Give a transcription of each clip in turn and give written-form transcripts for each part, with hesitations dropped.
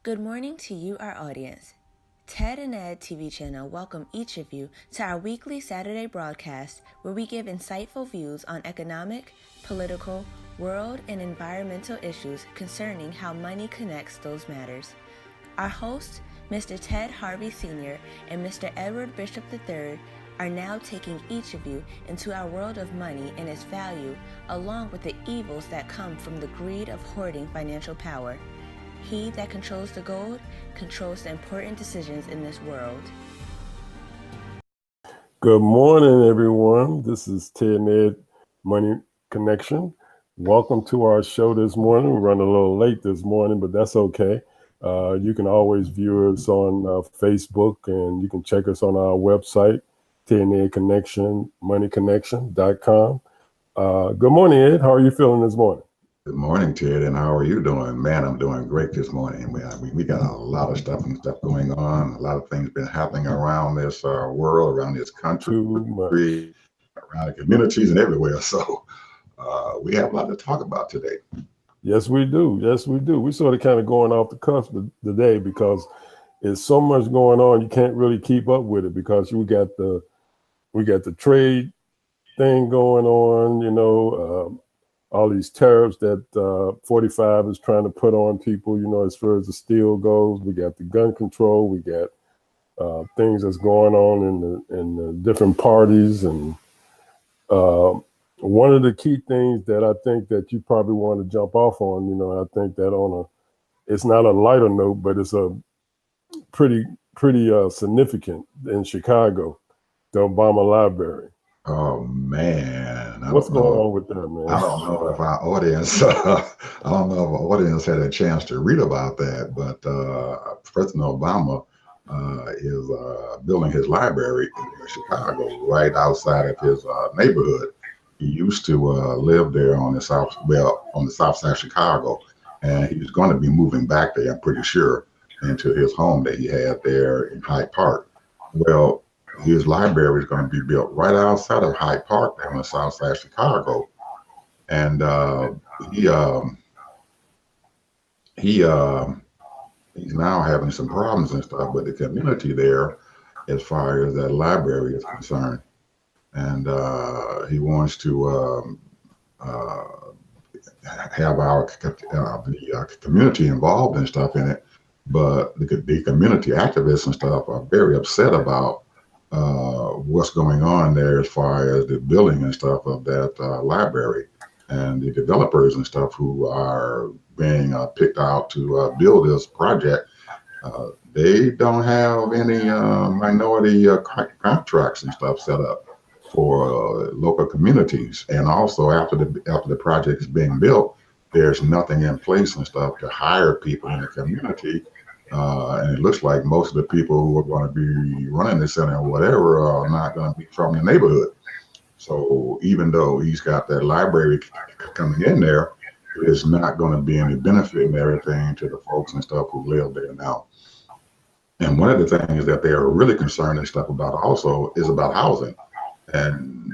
Good morning to you, our audience. Ted and Ed TV channel welcome each of you to our weekly Saturday broadcast where we give insightful views on economic, political, world, and environmental issues concerning how money connects those matters. Our hosts, Mr. Ted Harvey Sr. and Mr. Edward Bishop III, are now taking each of you into our world of money and its value, along with the evils that come from the greed of hoarding financial power. He that controls the gold controls the important decisions in this world. Good morning, everyone. This is Ted and Ed Money Connection. Welcome to our show this morning. We're running a little late this morning, but that's okay. You can always view us on Facebook, and you can check us on our website, Ted and Ed Connection, moneyconnection.com. Good morning, Ed. How are you feeling this morning? Good morning, Ted, and how are you doing? Man, I'm doing great this morning. We got a lot of stuff going on. A lot of things been happening around this world, around this country, around the communities and everywhere. So we have a lot to talk about today. Yes, we do. Yes, we do. We sort of kind of going off the cusp of the day because there's so much going on. You can't really keep up with it because we got the trade thing going on, all these tariffs that 45 is trying to put on people, as far as the steel goes. We got the gun control. We got things that's going on in the different parties. And one of the key things that I think that you probably want to jump off on, I think that it's not a lighter note, but it's a pretty significant in Chicago, the Obama Library. Oh man, what's going on with that, man? I don't know if our audience, had a chance to read about that, but President Obama is building his library in Chicago, right outside of his neighborhood. He used to live there on the south side of Chicago, and he was going to be moving back there, I'm pretty sure, into his home that he had there in Hyde Park. Well, his library is going to be built right outside of Hyde Park there on the south side of Chicago. And he's now having some problems and stuff with the community there as far as that library is concerned. And he wants to have the community involved and stuff in it. But the community activists and stuff are very upset about what's going on there as far as the building and stuff of that library, and the developers and stuff who are being picked out to build this project. They don't have any minority contracts and stuff set up for local communities. And also after the project is being built, there's nothing in place and stuff to hire people in the community. And it looks like most of the people who are going to be running the center or whatever are not going to be from the neighborhood. So even though he's got that library coming in there, there's not going to be any benefit and everything to the folks and stuff who live there now. And one of the things that they are really concerned and stuff about also is about housing. And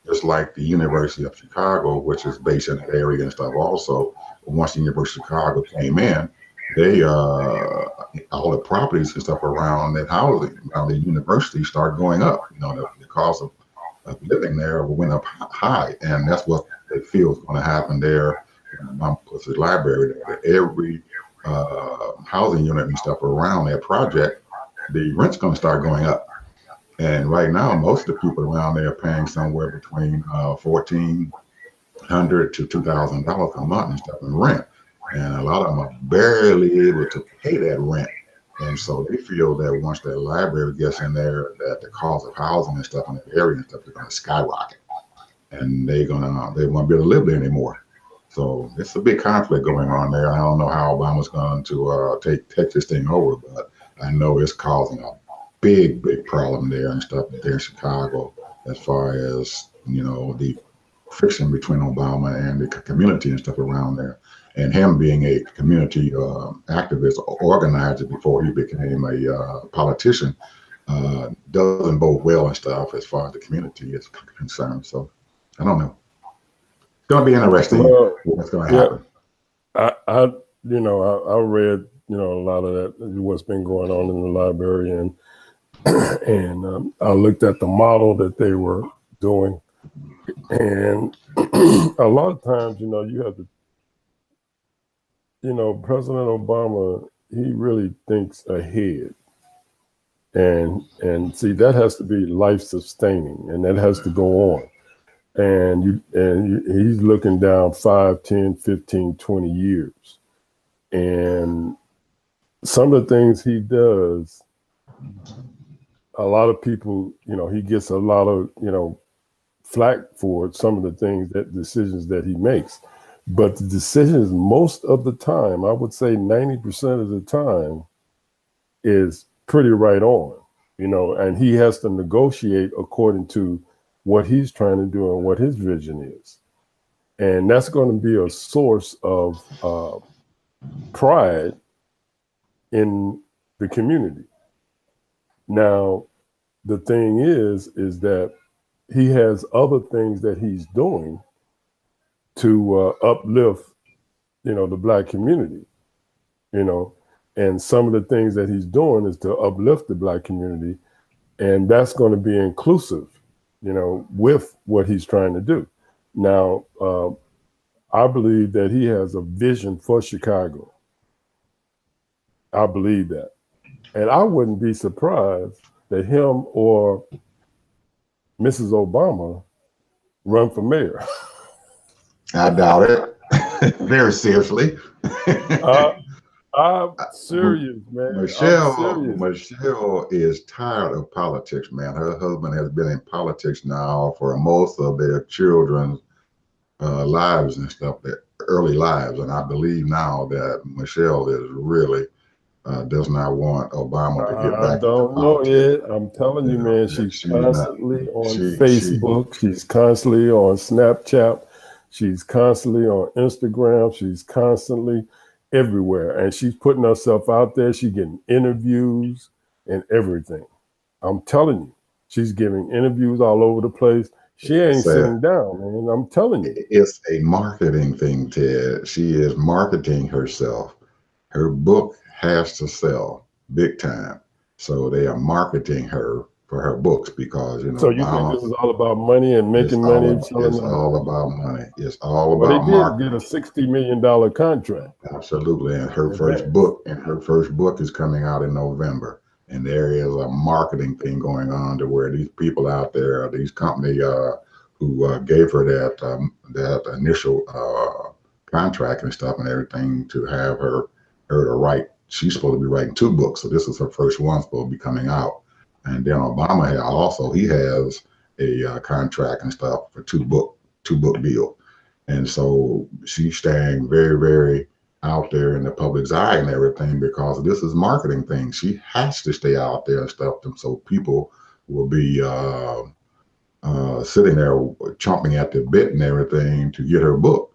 just like the University of Chicago, which is based in that area and stuff also, once the University of Chicago came in, they all the properties and stuff around that housing around the university started going up. The cost of living there went up high, and that's what they feel is going to happen there. The library there, every housing unit and stuff around that project, the rent's going to start going up. And right now, most of the people around there are paying somewhere between $1,400 to $2,000 a month and stuff in rent. And a lot of them are barely able to pay that rent. And so they feel that once that library gets in there, that the cost of housing and stuff in the area and stuff is going to skyrocket. And they won't be able to live there anymore. So it's a big conflict going on there. I don't know how Obama's going to take this thing over, but I know it's causing a big problem there and stuff there in Chicago as far as, the friction between Obama and the community and stuff around there. And him being a community activist, organizer before he became a politician, doesn't bode well and stuff as far as the community is concerned. So I don't know. It's going to be interesting what's going to happen. I read a lot of that, what's been going on in the library, and I looked at the model that they were doing, and a lot of times, you have to, President Obama, he really thinks ahead, and see, that has to be life sustaining, and that has to go on. And he's looking down 5, 10, 15, 20 years. And some of the things he does, a lot of people, he gets a lot of, flack for some of the decisions that he makes. But the decisions, most of the time, I would say 90% of the time, is pretty right on, and he has to negotiate according to what he's trying to do and what his vision is. And that's going to be a source of pride in the community. Now, the thing is that he has other things that he's doing to uplift, the Black community, and some of the things that he's doing is to uplift the Black community, and that's going to be inclusive, with what he's trying to do. Now, I believe that he has a vision for Chicago. I believe that. And I wouldn't be surprised that him or Mrs. Obama run for mayor. I doubt it. Very seriously. I'm serious, man. Michelle is tired of politics, man. Her husband has been in politics now for most of their children's lives and stuff, their early lives. And I believe now that Michelle is really does not want Obama to get back. I don't know yet. I'm telling you, man, she's constantly on Facebook. She's constantly on Snapchat. She's constantly on Instagram. She's constantly everywhere, and she's putting herself out there. She's getting interviews and everything. I'm telling you, she's giving interviews all over the place. She ain't sitting down, man. I'm telling you. It's a marketing thing, Ted. She is marketing herself. Her book has to sell big time. So they are marketing her for her books because, So you think this is all about money and making money? It's all about money. It's all about marketing. They did get a $60 million contract. Absolutely. And her first book is coming out in November. And there is a marketing thing going on to where these people out there, these companies who gave her that initial contract and stuff and everything to have her to write. She's supposed to be writing 2 books. So this is her first one supposed to be coming out. And then Obama has a contract and stuff for 2 book deal. And so she's staying very, very out there in the public's eye and everything because this is marketing thing. She has to stay out there and stuff. And so people will be sitting there chomping at the bit and everything to get her book.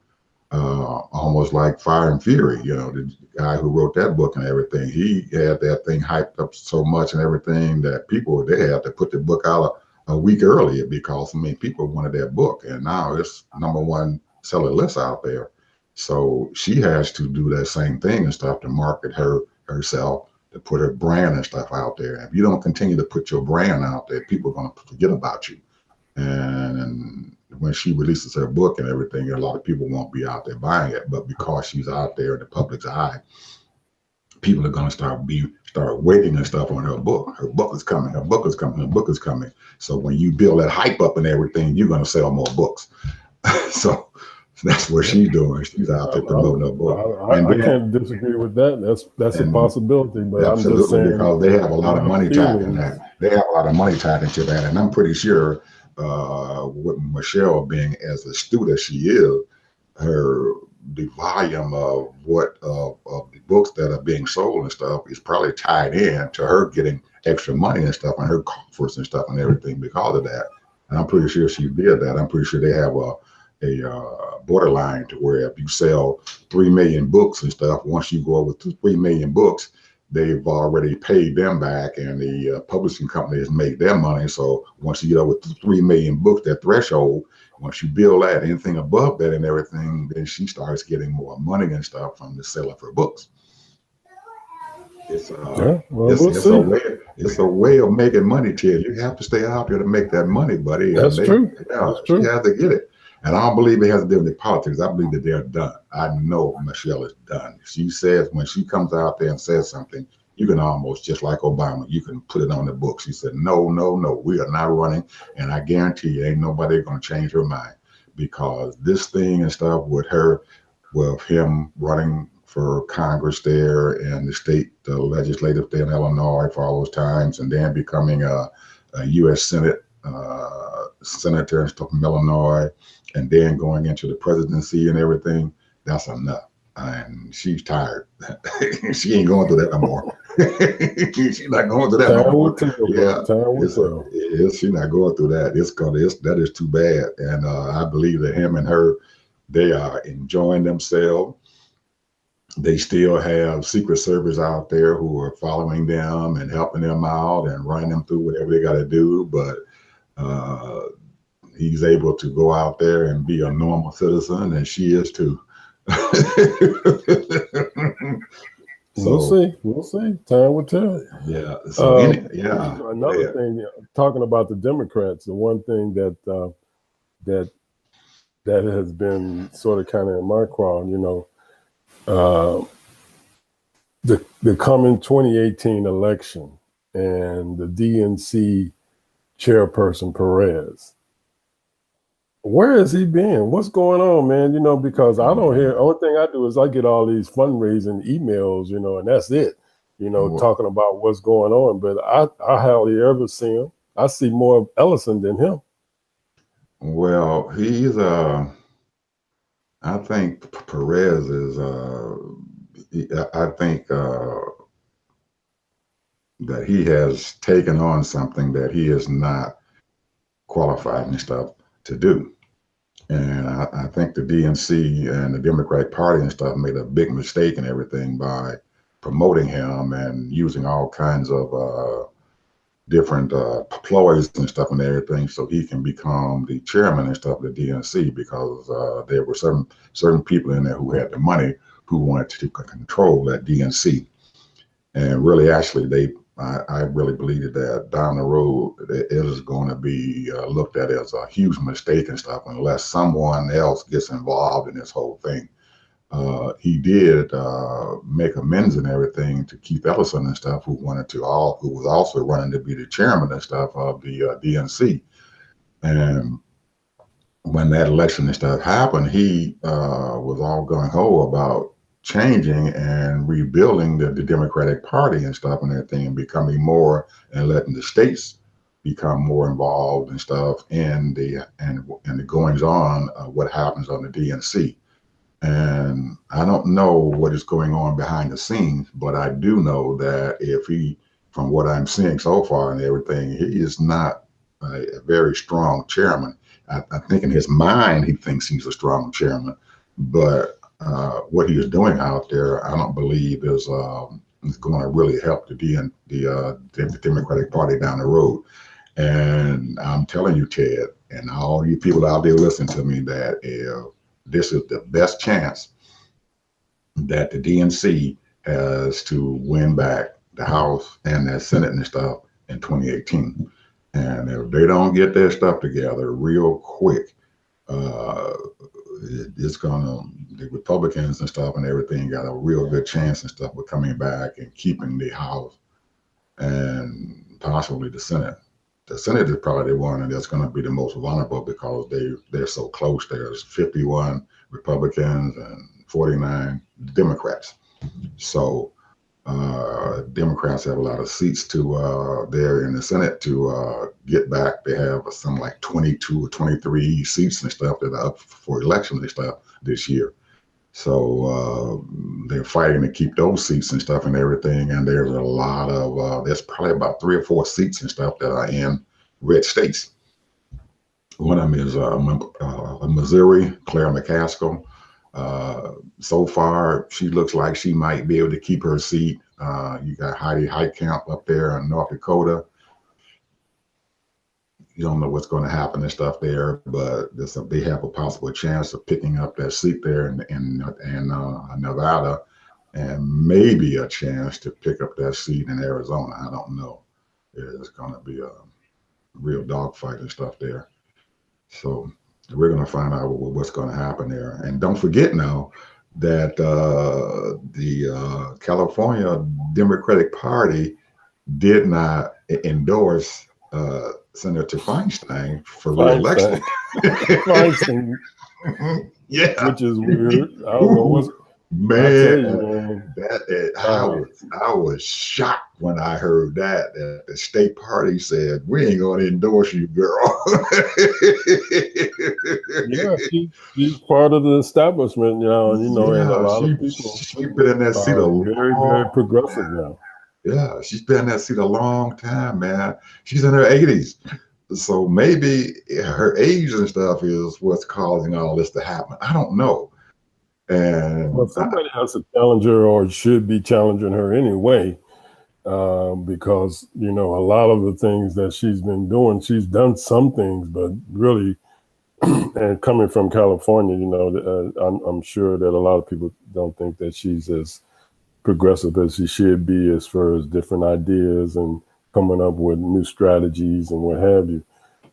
Almost like Fire and Fury, the guy who wrote that book and everything, he had that thing hyped up so much and everything that they had to put the book out a week earlier because, people wanted that book. And now it's #1 seller list out there. So she has to do that same thing and stuff to market herself, to put her brand and stuff out there. And if you don't continue to put your brand out there, people are going to forget about you. And when she releases her book and everything, a lot of people won't be out there buying it. But because she's out there in the public's eye, people are going to start waiting and stuff on her book. Her book is coming. Her book is coming. Her book is coming. So when you build that hype up and everything, you're going to sell more books. So that's what she's doing. She's out there promoting her book. I can't disagree with that. That's a possibility. But I'm just saying, because they have a lot of money tied in that. They have a lot of money tied into that, and I'm pretty sure. With Michelle being as astute as she is, the volume of the books that are being sold and stuff is probably tied in to her getting extra money and stuff and her coffers and stuff and everything because of that. And I'm pretty sure she did that. I'm pretty sure they have a borderline to where if you sell 3 million books and stuff, once you go over 3 million books, they've already paid them back and the publishing company has made their money. So once you get over 3 million books, that threshold, once you build that, anything above that and everything, then she starts getting more money and stuff from the sale of her books. It's Yeah, well, it's we'll it's a see. way it's a way of making money, Ted. You have to stay out there to make that money, buddy. And That's true. That's she true. has to get it. And I don't believe it has to do with the politics. I believe that they're done. I know Michelle is done. She says when she comes out there and says something, you can almost, just like Obama, you can put it on the book. She said, no, no, no, we are not running. And I guarantee you, ain't nobody going to change her mind, because this thing and stuff with her, with him running for Congress there and the legislative there in Illinois for all those times, and then becoming a U.S. Senate senator and stuff from Illinois, and then going into the presidency and everything. That's enough. And she's tired. She ain't going through that no more. She's not going through that no Time will more. tell, bro. Yeah, Time will tell. she's not going through that. That is too bad. And I believe that him and her, they are enjoying themselves. They still have Secret Service out there who are following them and helping them out and running them through whatever they got to do. But uh, he's able to go out there and be a normal citizen, and she is too. We'll see. We'll see. Time will tell. Yeah. So another thing, talking about the Democrats, the one thing that that has been sort of kind of in my crown, the coming 2018 election and the DNC chairperson Perez. Where has he been? What's going on, man? Because I don't hear. Only thing I do is I get all these fundraising emails, and that's it. Talking about what's going on. But I hardly ever see him. I see more of Ellison than him. Well, he's I think Perez is I think that he has taken on something that he is not qualified and stuff to do. And I think the DNC and the Democratic Party and stuff made a big mistake and everything by promoting him and using all kinds of different ploys and stuff and everything so he can become the chairman and stuff of the DNC, because there were certain people in there who had the money who wanted to control that DNC. And really, actually, I really believe that down the road, it is going to be looked at as a huge mistake and stuff unless someone else gets involved in this whole thing. He did make amends and everything to Keith Ellison and stuff, who was also running to be the chairman and stuff of the DNC. And when that election and stuff happened, he was all gung-ho about changing and rebuilding the Democratic Party and stuff and everything, and becoming more and letting the states become more involved and stuff in the goings on of what happens on the DNC. And I don't know what is going on behind the scenes, but I do know that from what I'm seeing so far and everything, he is not a very strong chairman. I think in his mind, he thinks he's a strong chairman, but what he is doing out there, I don't believe is going to really help the Democratic Party down the road. And I'm telling you, Ted, and all you people out there listening to me, that this is the best chance that the DNC has to win back the House and the Senate and stuff in 2018. And if they don't get their stuff together real quick, the Republicans and stuff and everything got a real good chance and stuff with coming back and keeping the House and possibly the Senate. The Senate is probably the one that's going to be the most vulnerable, because they're so close. There's 51 Republicans and 49 Democrats. So Democrats have a lot of seats there in the Senate to get back. They have something like 22 or 23 seats and stuff that are up for election and stuff this year. So they're fighting to keep those seats and stuff and everything. And there's a lot of, there's probably about 3 or 4 seats and stuff that are in red states. One of them is Missouri, Claire McCaskill. So far, she looks like she might be able to keep her seat. You got Heidi Heitkamp up there in North Dakota. You don't know what's going to happen and stuff there, but they have a possible chance of picking up that seat there in Nevada. and maybe a chance to pick up that seat in Arizona. I don't know. It's going to be a real dogfight and stuff there. So we're going to find out what's going to happen there. And don't forget now that the California Democratic Party did not endorse Senator Feinstein for re-election. Feinstein, yeah, which is weird. I don't know what's. Man, I was shocked when I heard that the state party said, "We ain't going to endorse you, girl." Yeah, she's part of the establishment now, and and a lot of people. She's been in that seat very progressive now. Yeah, she's been in that seat a long time, man. She's in her 80s. So maybe her age and stuff is what's causing all this to happen. I don't know. And well, somebody has to challenge her, or should be challenging her anyway, because a lot of the things that she's been doing, she's done some things, but really, and coming from California, I'm sure that a lot of people don't think that she's as progressive as she should be as far as different ideas and coming up with new strategies and what have you.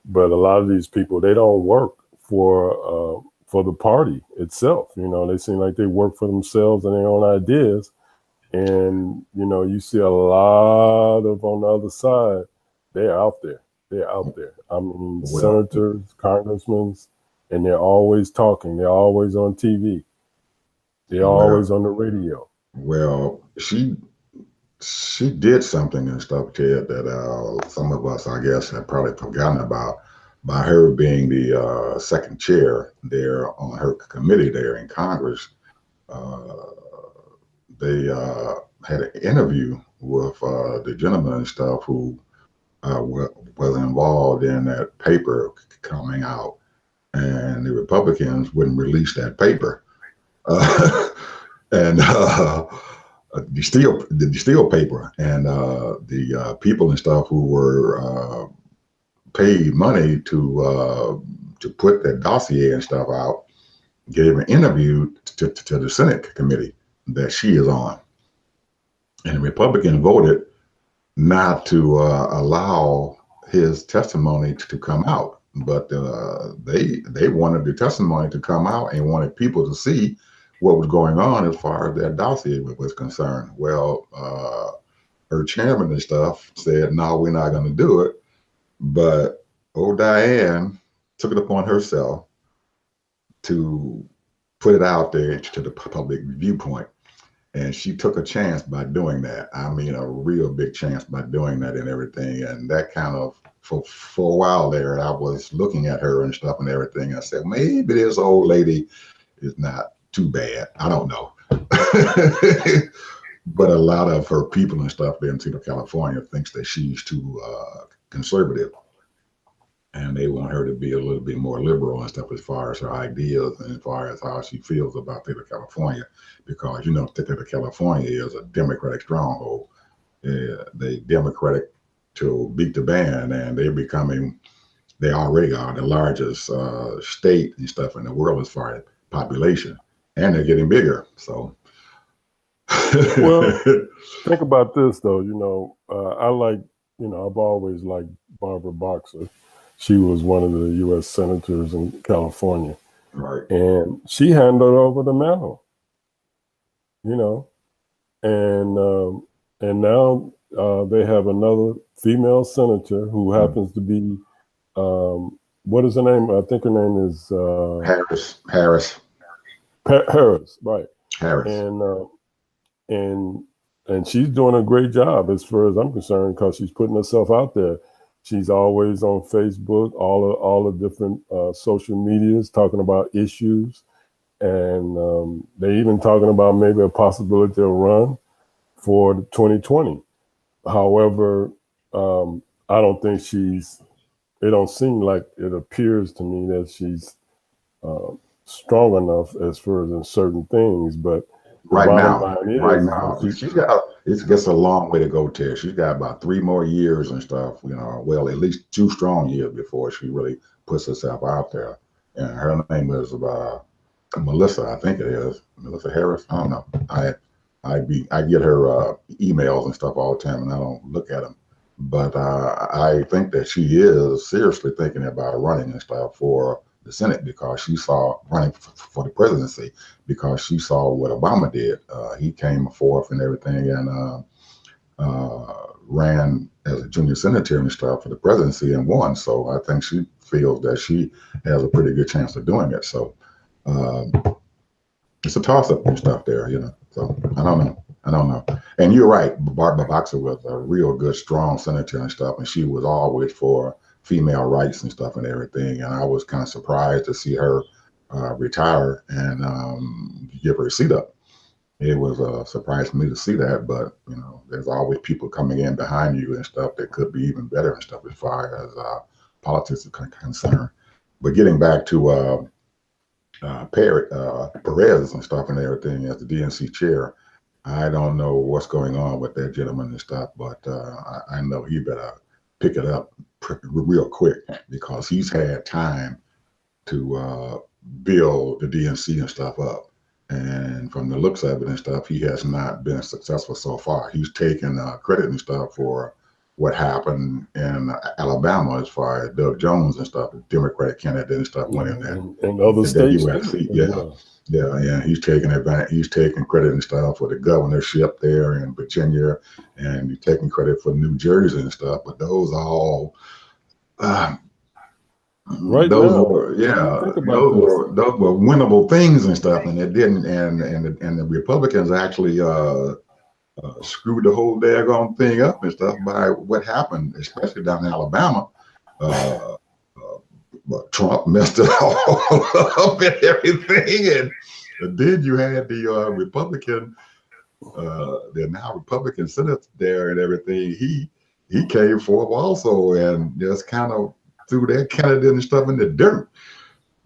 But a lot of these people, they don't work for the party itself. They seem like they work for themselves and their own ideas. And, you see a lot of, on the other side, they're out there. I mean, senators, congressmen, and they're always talking. They're always on TV. They're always on the radio. Well, she did something and stuff, Ted, that some of us, I guess, have probably forgotten about. By her being the second chair there on her committee there in Congress, they had an interview with the gentleman and stuff who was involved in that paper coming out, and the Republicans wouldn't release that paper. And the steel paper, and the people and stuff who were paid money to put that dossier and stuff out, gave an interview to the Senate committee that she is on, and the Republicans voted not to allow his testimony to come out, but they wanted the testimony to come out and wanted people to see what was going on as far as that dossier was concerned. Well, her chairman and stuff said, "No, we're not going to do it." But old Diane took it upon herself to put it out there to the public viewpoint. And she took a chance by doing that. I mean, a real big chance by doing that and everything. And that kind of, for a while there, I was looking at her and stuff and everything. I said, maybe this old lady is not too bad. I don't know. But a lot of her people and stuff there in State of California thinks that she's too conservative, and they want her to be a little bit more liberal and stuff as far as her ideas and as far as how she feels about State of California, because State of California is a Democratic stronghold. They Democratic to beat the band, and they already are the largest state and stuff in the world as far as population, and they're getting bigger. So well, think about this though. I like, I've always liked Barbara Boxer. She was one of the U.S. senators in California, right? And she handed over the mantle, and now they have another female senator who happens to be, what is her name? I think her name is Harris, right? Harris, and she's doing a great job as far as I'm concerned, because she's putting herself out there. She's always on Facebook, all the different social medias, talking about issues, and they even talking about maybe a possibility of run for 2020. However, I don't think it don't seem like, it appears to me that she's strong enough as far as in certain things, but right now, she's got, it gets a long way to go, Ted. She's got about 3 more years and stuff, well, at least 2 strong years before she really puts herself out there. And her name is Melissa, I think it is. Melissa Harris. I don't know. I get her emails and stuff all the time, and I don't look at them. But I think that she is seriously thinking about running and stuff for the Senate because she saw running for the presidency because she saw what Obama did. He came forth and everything and ran as a junior senator and stuff for the presidency and won. So I think she feels that she has a pretty good chance of doing it. So it's a toss-up and stuff there, you know. So I don't know. And you're right. Barbara Boxer was a real good, strong senator and stuff, and she was always for female rights and stuff and everything. And I was kind of surprised to see her retire and give her a seat up. It was a surprise for me to see that, but you know, there's always people coming in behind you and stuff that could be even better and stuff as far as politics is concerned. But getting back to Perez and stuff and everything as the DNC chair, I don't know what's going on with that gentleman and stuff, but I know he better pick it up real quick because he's had time to build the DNC and stuff up. And from the looks of it and stuff, he has not been successful so far. He's taken credit and stuff for what happened in Alabama as far as Doug Jones and stuff, the Democratic candidate and stuff went in there. And other states. Yeah. He's taking advantage. He's taking credit and stuff for the governorship there in Virginia, and he's taking credit for New Jersey and stuff. But those are all those were winnable things and stuff, and it didn't. And the Republicans actually screwed the whole daggone thing up and stuff by what happened, especially down in Alabama. Trump messed it all up and everything, and then you had the Republican, the now Republican Senate there and everything. He came forth also and just kind of threw that candidate and stuff in the dirt.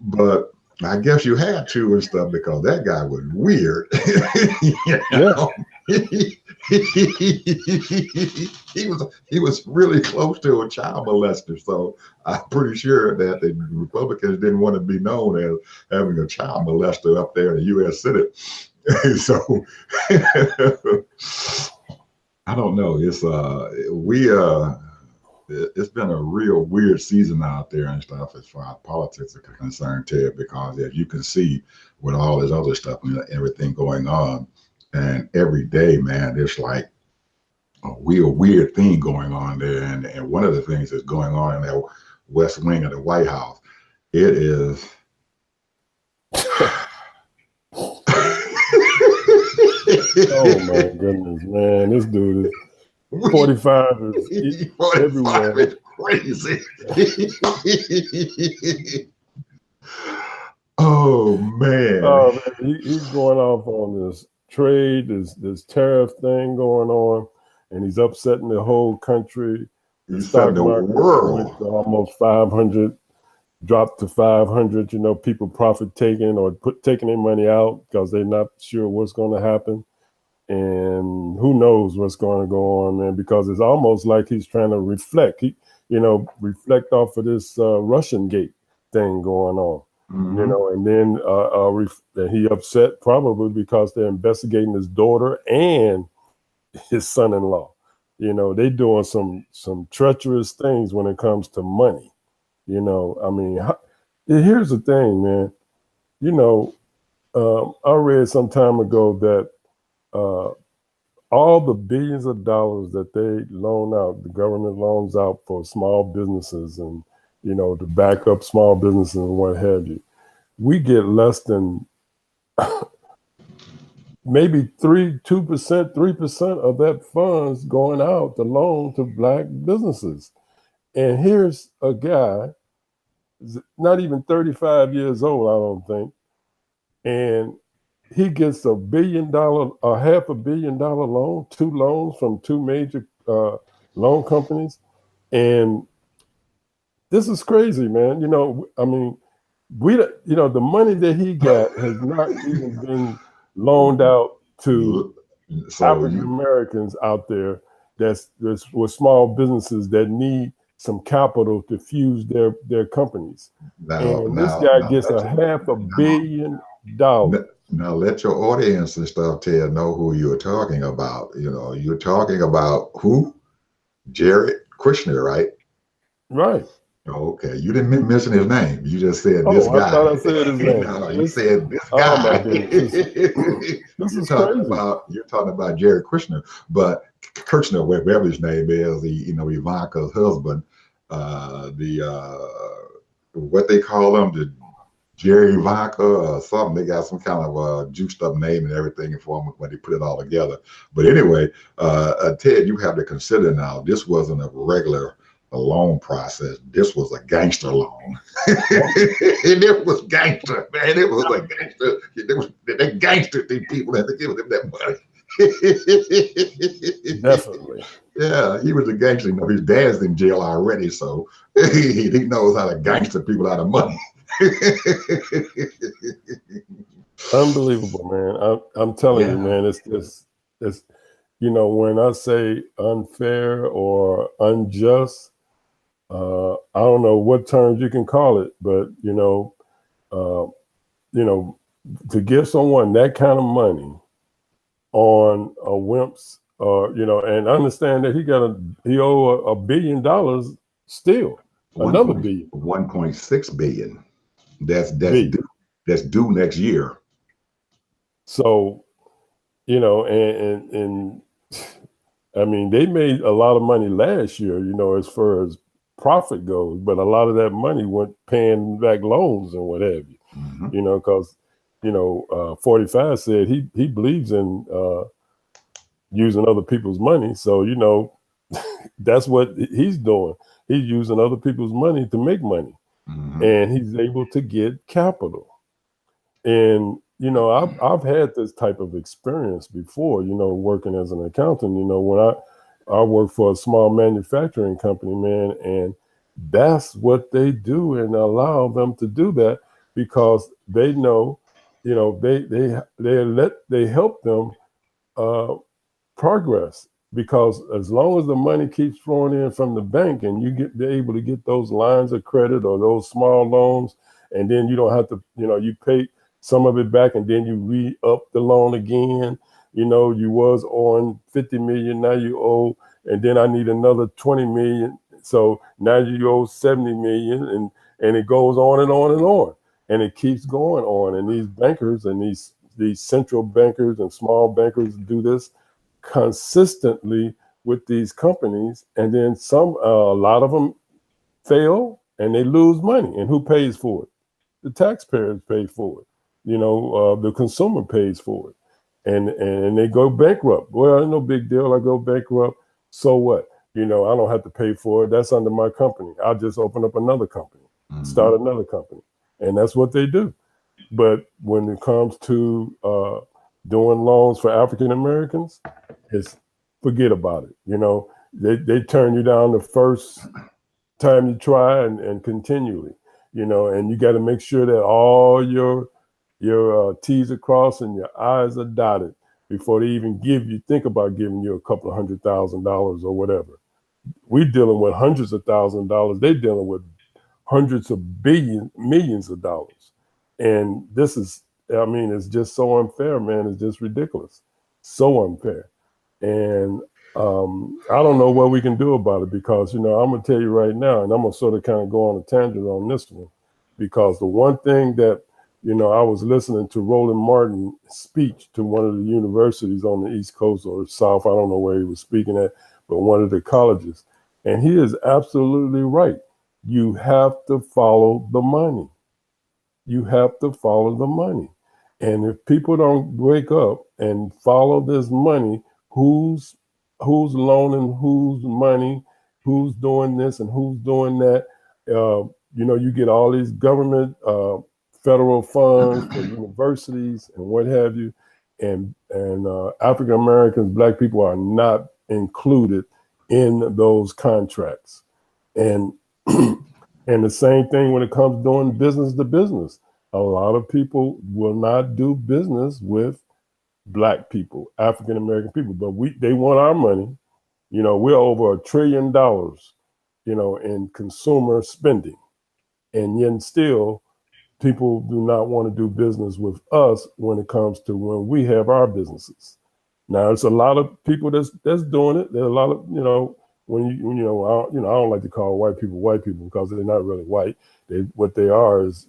But I guess you had to and stuff because that guy was weird. He was really close to a child molester. So I'm pretty sure that the Republicans didn't want to be known as having a child molester up there in the U.S. Senate. So I don't know. It's been a real weird season out there and stuff as far as politics are concerned, Ted, because as you can see with all this other stuff and everything going on, and every day, man, there's like a real weird thing going on there. And one of the things that's going on in that West Wing of the White House, it is oh my goodness, man, this dude is 45 is 45 everywhere. is crazy. Oh man. He's going off on this trade, this tariff thing going on, and he's upsetting the whole country. The stock market went to almost 500, dropped to 500. You know, people profit taking or taking their money out because they're not sure what's going to happen. And who knows what's going to go on, man, because it's almost like he's trying to reflect. Reflect off of this Russian gate thing going on. Mm-hmm. You know, and then he upset probably because they're investigating his daughter and his son-in-law. You know, they doing some treacherous things when it comes to money. You know, I mean, here's the thing, man. You know, I read some time ago that all the billions of dollars that they loan out, the government loans out for small businesses and, you know, to back up small businesses and what have you, we get less than maybe 3% of that funds going out to loan to Black businesses. And here's a guy, not even 35 years old, I don't think, and he gets $1 billion, $500 million loan, 2 loans from 2 major loan companies. And this is crazy, man. You know, I mean, the money that he got has not even been loaned out to African Americans out there that's with small businesses that need some capital to fuse their companies. This guy gets $500 million. Now let your audience and stuff, Ted, know who you're talking about. You know, you're talking about who? Jared Kushner, right? Right. Okay, you didn't mention his name. You just said this Oh, I thought I guy. said his name. No, you It's, said this oh my guy. goodness. This is crazy. You're talking about Jared Kushner, but Kushner, whatever his name is, Ivanka's husband, the what they call him, the Jerry Ivanka or something. They got some kind of juiced up name and everything for him when they put it all together. But anyway, Ted, you have to consider now. This wasn't a regular loan process. This was a gangster loan. And it was gangster, man. It was a gangster. They gangstered these people had to give them that money. Definitely. Yeah, he was a gangster. You know, his dad's in jail already, so he knows how to gangster people out of money. Unbelievable, man. I'm telling you, man, it's you know, when I say unfair or unjust, I don't know what terms you can call it, but uh, to give someone that kind of money on a wimp's, and understand that he owe $1 billion still, another billion, 1.6 billion. That's billion. that's due next year. So, and I mean, they made a lot of money last year, as far as profit goes, but a lot of that money went paying back loans and what have you, because, 45 said he believes in using other people's money. So, that's what he's doing. He's using other people's money to make money, and he's able to get capital. And, I've had this type of experience before, working as an accountant, when I work for a small manufacturing company, man, and that's what they do, and allow them to do that because they know, they help them progress, because as long as the money keeps flowing in from the bank and they're able to get those lines of credit or those small loans, and then you don't have to, you pay some of it back and then you re-up the loan again. You was owing 50 million, now you owe, and then I need another 20 million. So now you owe 70 million, and it goes on and on and on. And it keeps going on. And these bankers and these central bankers and small bankers do this consistently with these companies. And then a lot of them fail and they lose money. And who pays for it? The taxpayers pay for it. The consumer pays for it, and they go bankrupt. Well, no big deal. I go bankrupt. So what? I don't have to pay for it. That's under my company. I'll just open up another company, start another company, and that's what they do. But when it comes to doing loans for African Americans, it's forget about it. They turn you down the first time you try and continually, and you got to make sure that all your T's are crossed and your I's are dotted before they even think about giving you a couple of $100,000 or whatever. We're dealing with hundreds of thousands of dollars. They're dealing with hundreds of millions of dollars. And this is, it's just so unfair, man. It's just ridiculous. So unfair. And I don't know what we can do about it, because, I'm going to tell you right now, and I'm going to sort of kind of go on a tangent on this one, because the one thing that, I was listening to Roland Martin's speech to one of the universities on the East Coast or South. I don't know where he was speaking at, but one of the colleges. And he is absolutely right. You have to follow the money. You have to follow the money. And if people don't wake up and follow this money, who's loaning whose money, who's doing this and who's doing that, you get all these government federal funds for universities and what have you, and African Americans, Black people are not included in those contracts, and and the same thing when it comes to doing business to business. A lot of people will not do business with Black people, African American people, but they want our money. We're over $1 trillion, in consumer spending, and yet still people do not want to do business with us when it comes to when we have our businesses. Now, it's a lot of people that's doing it. There are a lot of, when I don't like to call white people because they're not really white. What they are is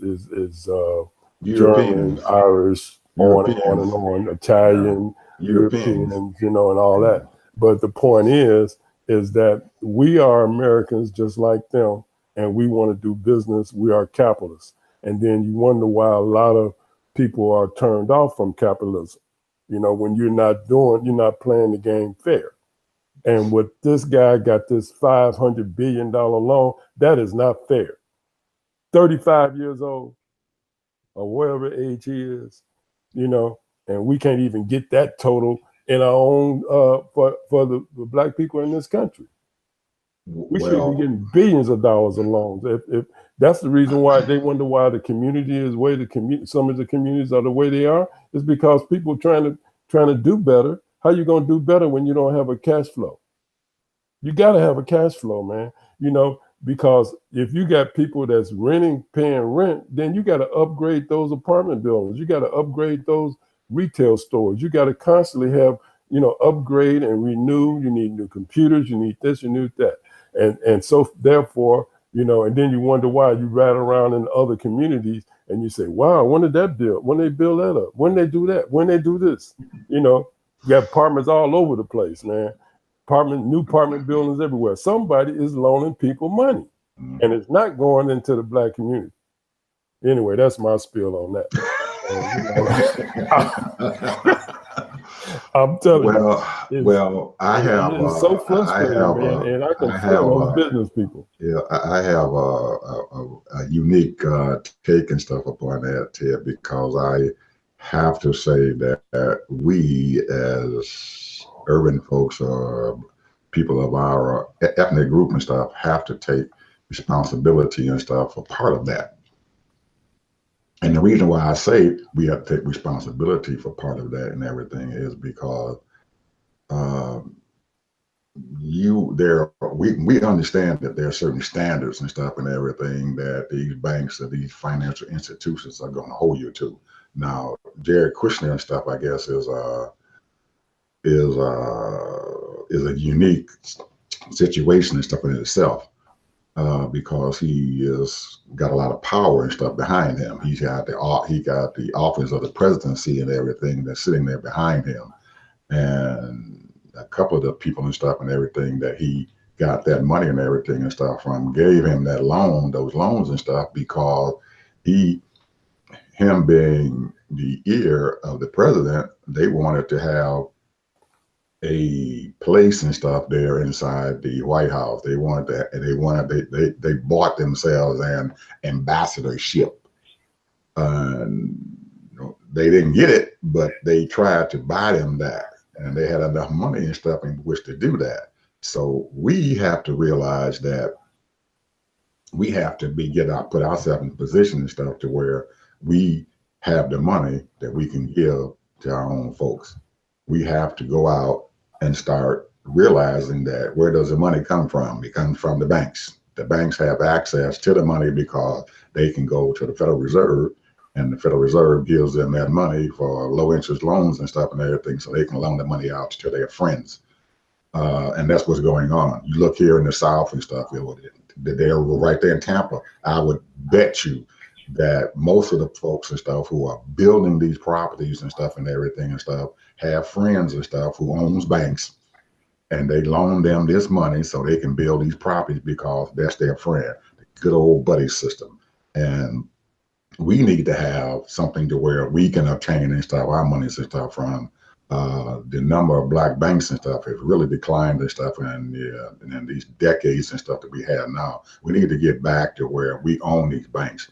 German, Irish, on and on, Italian, Europeans, and all that. But the point is that we are Americans just like them, and we want to do business. We are capitalists. And then you wonder why a lot of people are turned off from capitalism. When you're not playing the game fair. And what this guy got this $500 billion loan, that is not fair. 35 years old or whatever age he is, and we can't even get that total in our own, for the black people in this country. We should be getting billions of dollars of loans. If that's the reason why they wonder why the community is some of the communities are the way they are, is because people trying to do better. How you gonna do better when you don't have a cash flow? You gotta have a cash flow, man. Because if you got people that's paying rent, then you gotta upgrade those apartment buildings. You gotta upgrade those retail stores. You gotta constantly have, upgrade and renew. You need new computers. You need this. You need that. And so therefore, and then you wonder why you ride around in other communities and you say, wow, when did that build? When they build that up? When they do that? When they do this? You got apartments all over the place, man. New apartment buildings everywhere. Somebody is loaning people money, and it's not going into the black community. Anyway, that's my spiel on that. I'm telling you. I have. It's so frustrating, man, and I can feel those business people. Yeah, I have a unique take and stuff upon that, Ted, because I have to say that we as urban folks or people of our ethnic group and stuff have to take responsibility and stuff for part of that. And the reason why I say we have to take responsibility for part of that and everything is because we understand that there are certain standards and stuff and everything that these banks or these financial institutions are going to hold you to. Now, Jared Kushner and stuff, I guess, is a unique situation and stuff in itself. Because he is got a lot of power and stuff behind him. He got the office of the presidency and everything that's sitting there behind him, and a couple of the people and stuff and everything that he got that money and everything and stuff from gave him those loans and stuff because him being the ear of the president, they wanted to have a place and stuff there inside the White House. They bought themselves an ambassadorship. They didn't get it, but they tried to buy them that, and they had enough money and stuff in which to do that. So we have to realize that we have to put ourselves in a position and stuff to where we have the money that we can give to our own folks. We have to go out and start realizing that where does the money come from? It comes from the banks. The banks have access to the money because they can go to the Federal Reserve, and the Federal Reserve gives them that money for low interest loans and stuff and everything, so they can loan the money out to their friends. And that's what's going on. You look here in the South and stuff, they're right there in Tampa. I would bet you that most of the folks and stuff who are building these properties and stuff and everything and stuff have friends and stuff who owns banks, and they loan them this money so they can build these properties because that's their friend, the good old buddy system. And we need to have something to where we can obtain and stuff our monies and stuff from. The number of black banks and stuff has really declined and stuff in these decades and stuff that we have now. We need to get back to where we own these banks.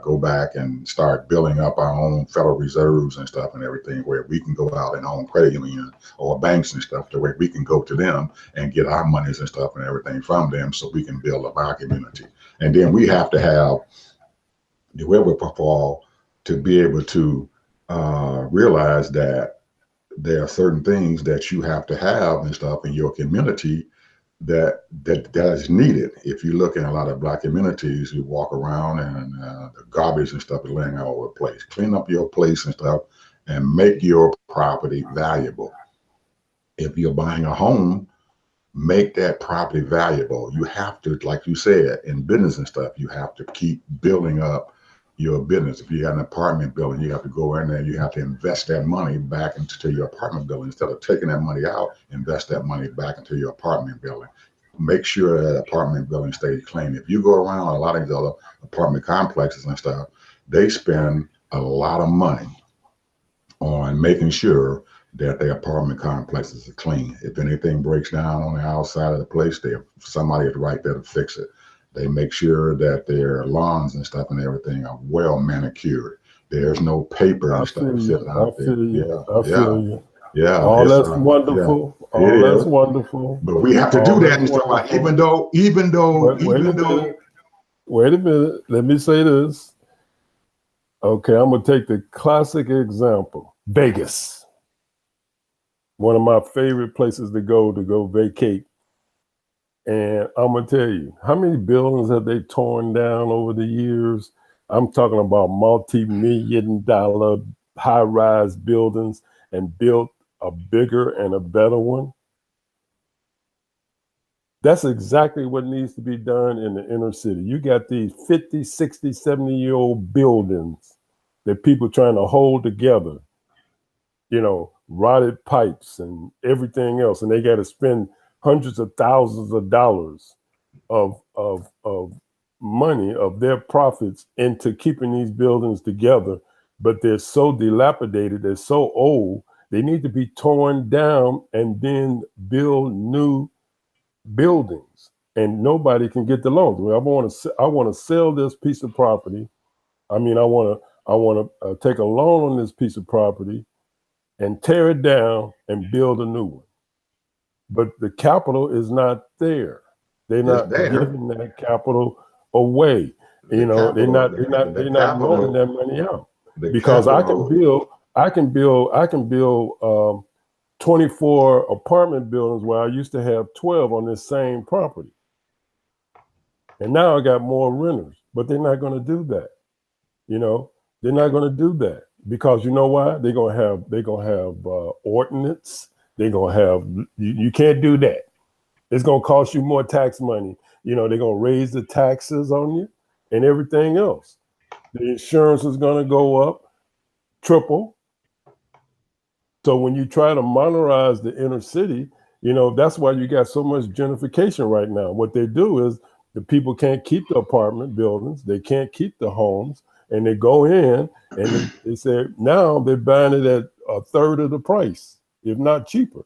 Go back and start building up our own Federal Reserves and stuff and everything, where we can go out and own credit unions or banks and stuff to where we can go to them and get our monies and stuff and everything from them so we can build up our community. And then we have to have the wherewithal to be able to realize that there are certain things that you have to have and stuff in your community that is needed. If you look in a lot of Black communities, you walk around and the garbage and stuff is laying all over the place. Clean up your place and stuff, and make your property valuable. If you're buying a home, make that property valuable. You have to, like you said, in business and stuff, you have to keep building up your business. If you got an apartment building, you have to go in there, you have to invest that money back into your apartment building. Instead of taking that money out, invest that money back into your apartment building. Make sure that apartment building stays clean. If you go around a lot of these other apartment complexes and stuff, they spend a lot of money on making sure that their apartment complexes are clean. If anything breaks down on the outside of the place, somebody is right there to fix it. They make sure that their lawns and stuff and everything are well manicured. There's no paper and stuff sitting out there. I feel you. Yeah. All that's wonderful. Yeah, all that's wonderful. But we have to do that and stuff. Like, even though. Wait a minute. Let me say this. Okay, I'm gonna take the classic example. Vegas. One of my favorite places to go vacate. And I'm gonna tell you, how many buildings have they torn down over the years? I'm talking about multi-million-dollar high-rise buildings, and built a bigger and a better one. That's exactly what needs to be done in the inner city. You got these 50, 60, 70-year-old buildings that people trying to hold together, rotted pipes and everything else, and they got to spend hundreds of thousands of dollars of money of their profits into keeping these buildings together, but they're so dilapidated, they're so old, they need to be torn down and then build new buildings, and nobody can get the loans. I want to sell this piece of property. I want to take a loan on this piece of property and tear it down and build a new one. But the capital is not there. They're not giving that capital away. They're not loaning that money out. Because I can build 24 apartment buildings where I used to have 12 on this same property. And now I got more renters, but they're not going to do that. They're not going to do that, because you know why? They're going to have ordinance. They're going to have, you can't do that. It's going to cost you more tax money. They're going to raise the taxes on you and everything else. The insurance is going to go up triple. So when you try to monetize the inner city, that's why you got so much gentrification right now. What they do is the people can't keep the apartment buildings. They can't keep the homes. And they go in and they say now they're buying it at a third of the price, if not cheaper,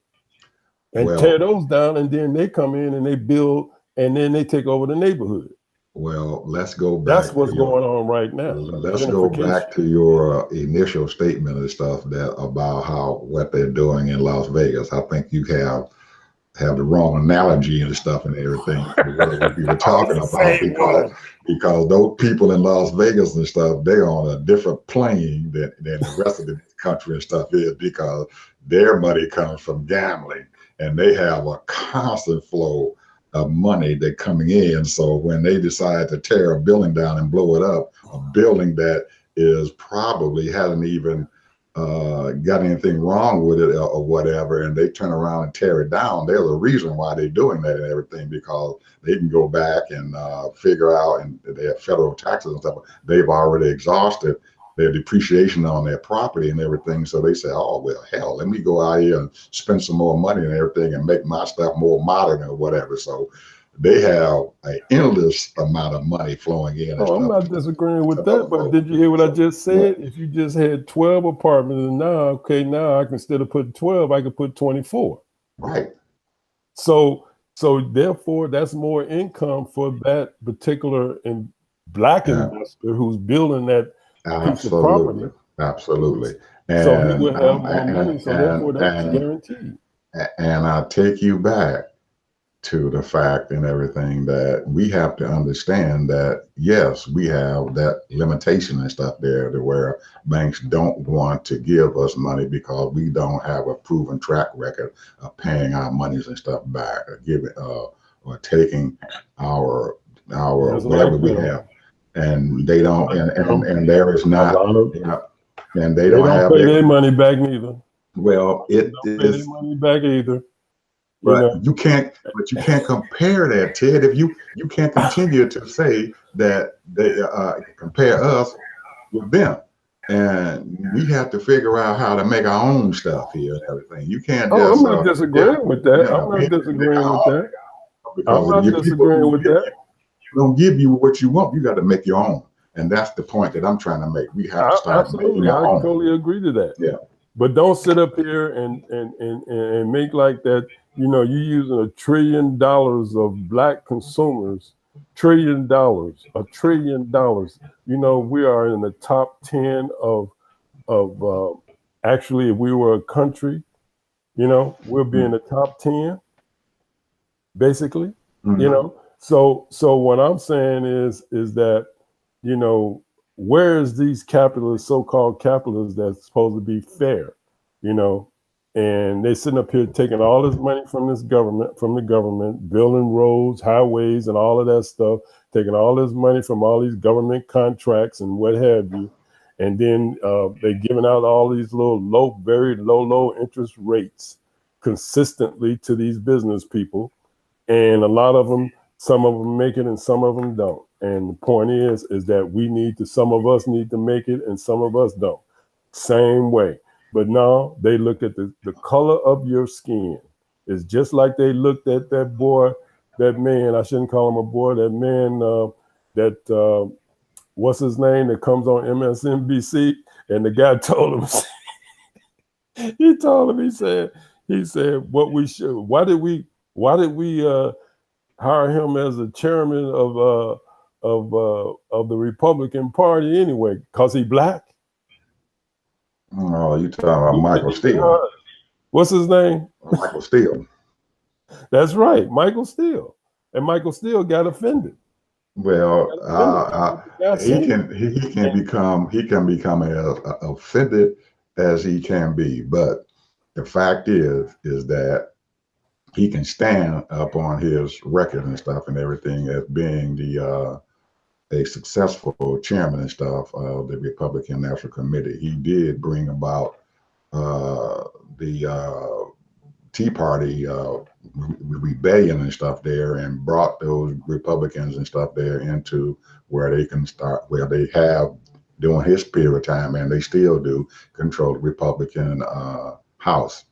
and tear those down. And then they come in and they build, and then they take over the neighborhood. Well, let's go back. That's what's going on right now. Let's go back to your initial statement and stuff about what they're doing in Las Vegas. I think you have the wrong analogy and stuff and everything. What we were talking about, because those people in Las Vegas and stuff, they're on a different plane than the rest of the country and stuff is, because their money comes from gambling, and they have a constant flow of money that coming in. So when they decide to tear a building down and blow it up, a building that is probably hasn't even got anything wrong with it or whatever, and they turn around and tear it down, there's a reason why they're doing that and everything, because they can go back and figure out, and they have federal taxes and stuff. They've already exhausted their depreciation on their property and everything. So they say, oh, well, hell, let me go out here and spend some more money and everything and make my stuff more modern or whatever. So they have an endless amount of money flowing in. I'm not disagreeing with that, but did you hear what I just said? If you just had 12 apartments, and now I can, instead of putting 12, I could put 24. Right. So therefore, that's more income for that particular Black investor who's building that piece of property. Absolutely. And, so he would have more money, so therefore that's guaranteed. And I take you back to the fact and everything that we have to understand that, yes, we have that limitation and stuff there, to where banks don't want to give us money because we don't have a proven track record of paying our monies and stuff back, or giving or taking our Just whatever like we them. have, and they don't, Like them. and there is A not, lot of and they they don't don't have pay their money back neither. well, it They don't pay their is, money back either. You but know, you can't compare that, Ted. If you can't continue to say that they compare us with them. And we have to figure out how to make our own stuff here and everything. You can't oh, just I'm not disagreeing with that. yeah, I'm not disagreeing with that. because I'm not if people disagreeing with that. don't give you what you want, you got to make your own. And that's the point that I'm trying to make. We have to start making Absolutely, our I own. totally agree to that. Yeah. But don't sit up here and make like that. You know, you using $1 trillion of black consumers, $1 trillion, $1 trillion. You know, we are in the top 10 of actually, if we were a country, you know, we'll be in the top 10, basically. Mhm. You know, so what I'm saying is that, you know, where is these capitalists, so-called capitalists, that's supposed to be fair, you know, and they sitting up here taking all this money from the government, building roads, highways, and all of that stuff, taking all this money from all these government contracts and what have you, and then they're giving out all these little very low interest rates consistently to these business people, and a lot of them, some of them make it and some of them don't. And the point is that some of us need to make it and some of us don't. Same way. But now they look at the color of your skin. It's just like they looked at that boy, that man, I shouldn't call him a boy, that man, what's his name, that comes on MSNBC, and the guy told him, he said, what we should, why did we hire him as the chairman of the Republican Party anyway? Because he black? Oh, you talking about Michael Steele? What's his name? Michael Steele. That's right, Michael Steele. And Michael Steele got offended. Well, he can become as offended as he can be, but the fact is that he can stand up on his record and stuff and everything as being a successful chairman and stuff of the Republican National Committee. He did bring about the Tea Party rebellion and stuff there, and brought those Republicans and stuff there into where they can start, where they have during his period of time, and they still do control the Republican House.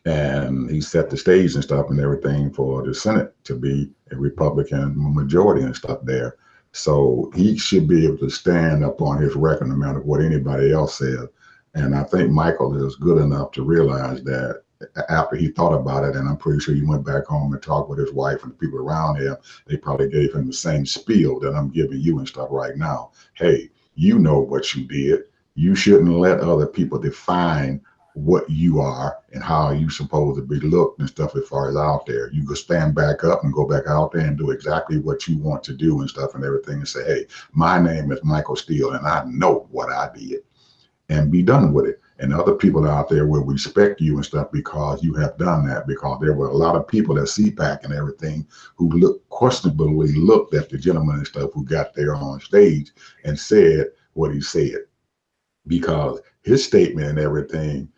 And he set the stage and stuff and everything for the Senate to be a Republican majority and stuff there. So he should be able to stand up on his record no matter what anybody else says. And I think Michael is good enough to realize that after he thought about it, and I'm pretty sure he went back home and talked with his wife and the people around him, they probably gave him the same spiel that I'm giving you and stuff right now. Hey, you know what you did. You shouldn't let other people define what you are and how you supposed to be looked and stuff as far as out there. You could stand back up and go back out there and do exactly what you want to do and stuff and everything, and say, hey, my name is Michael Steele and I know what I did, and be done with it. And other people out there will respect you and stuff because you have done that, because there were a lot of people at CPAC and everything who questionably looked at the gentleman and stuff who got there on stage and said what he said, because his statement and everything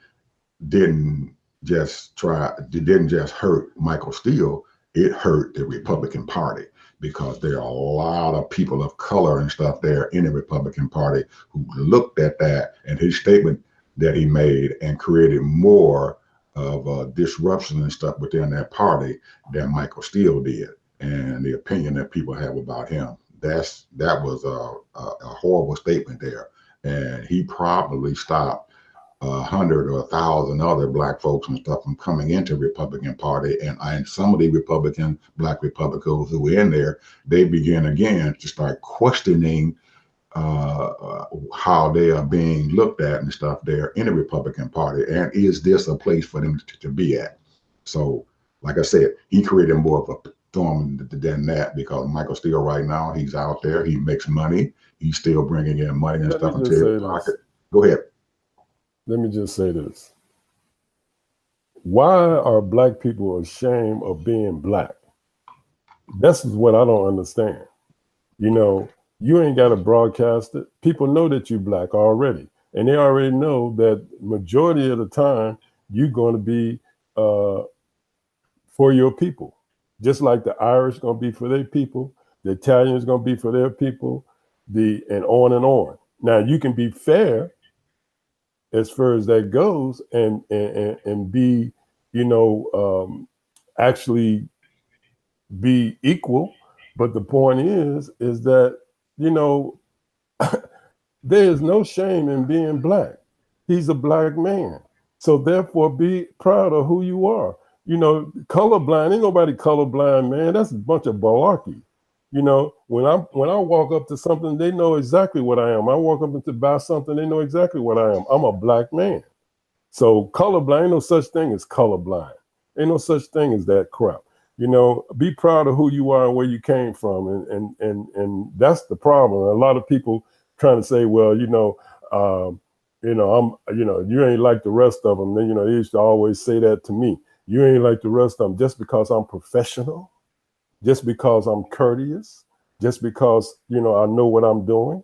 didn't just hurt Michael Steele, it hurt the Republican Party, because there are a lot of people of color and stuff there in the Republican Party who looked at that and his statement that he made and created more of disruption and stuff within that party than Michael Steele did. And the opinion that people have about him, that was a horrible statement there. And he probably stopped 100 or 1,000 other black folks and stuff from coming into Republican Party, and some of the black Republicans who were in there, they began again to start questioning how they are being looked at and stuff there in the Republican Party, and is this a place for them to be at? So, like I said, he created more of a storm than that, because Michael Steele right now, he's out there, he makes money, he's still bringing in money and stuff into his pocket. Go ahead. Let me just say this. Why are black people ashamed of being black? This is what I don't understand. You know, you ain't got to broadcast it. People know that you black already, and they already know that majority of the time you're going to be for your people, just like the Irish going to be for their people, the Italians going to be for their people, and on and on. Now you can be fair as far as that goes, and be, you know, actually be equal. But the point is that, you know, there is no shame in being black. He's a black man. So therefore be proud of who you are. You know, colorblind, ain't nobody colorblind, man. That's a bunch of malarkey. You know, when I walk up to something, they know exactly what I am. I walk up to buy something, they know exactly what I am. I'm a black man. So colorblind, ain't no such thing as colorblind. Ain't no such thing as that crap. You know, be proud of who you are and where you came from. And that's the problem. A lot of people trying to say, well, you know, you ain't like the rest of them. Then, you know, they used to always say that to me. You ain't like the rest of them just because I'm professional, just because I'm courteous, just because, you know, I know what I'm doing.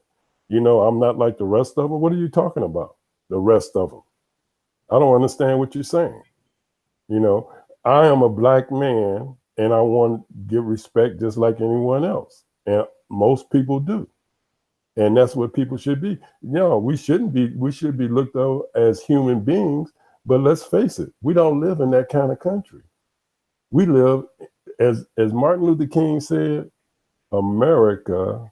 You know, I'm not like the rest of them. What are you talking about? The rest of them. I don't understand what you're saying. You know, I am a black man and I want to give respect just like anyone else. And most people do. And that's what people should be. You know, we should be looked at as human beings, but let's face it, we don't live in that kind of country. We live, as Martin Luther King said, America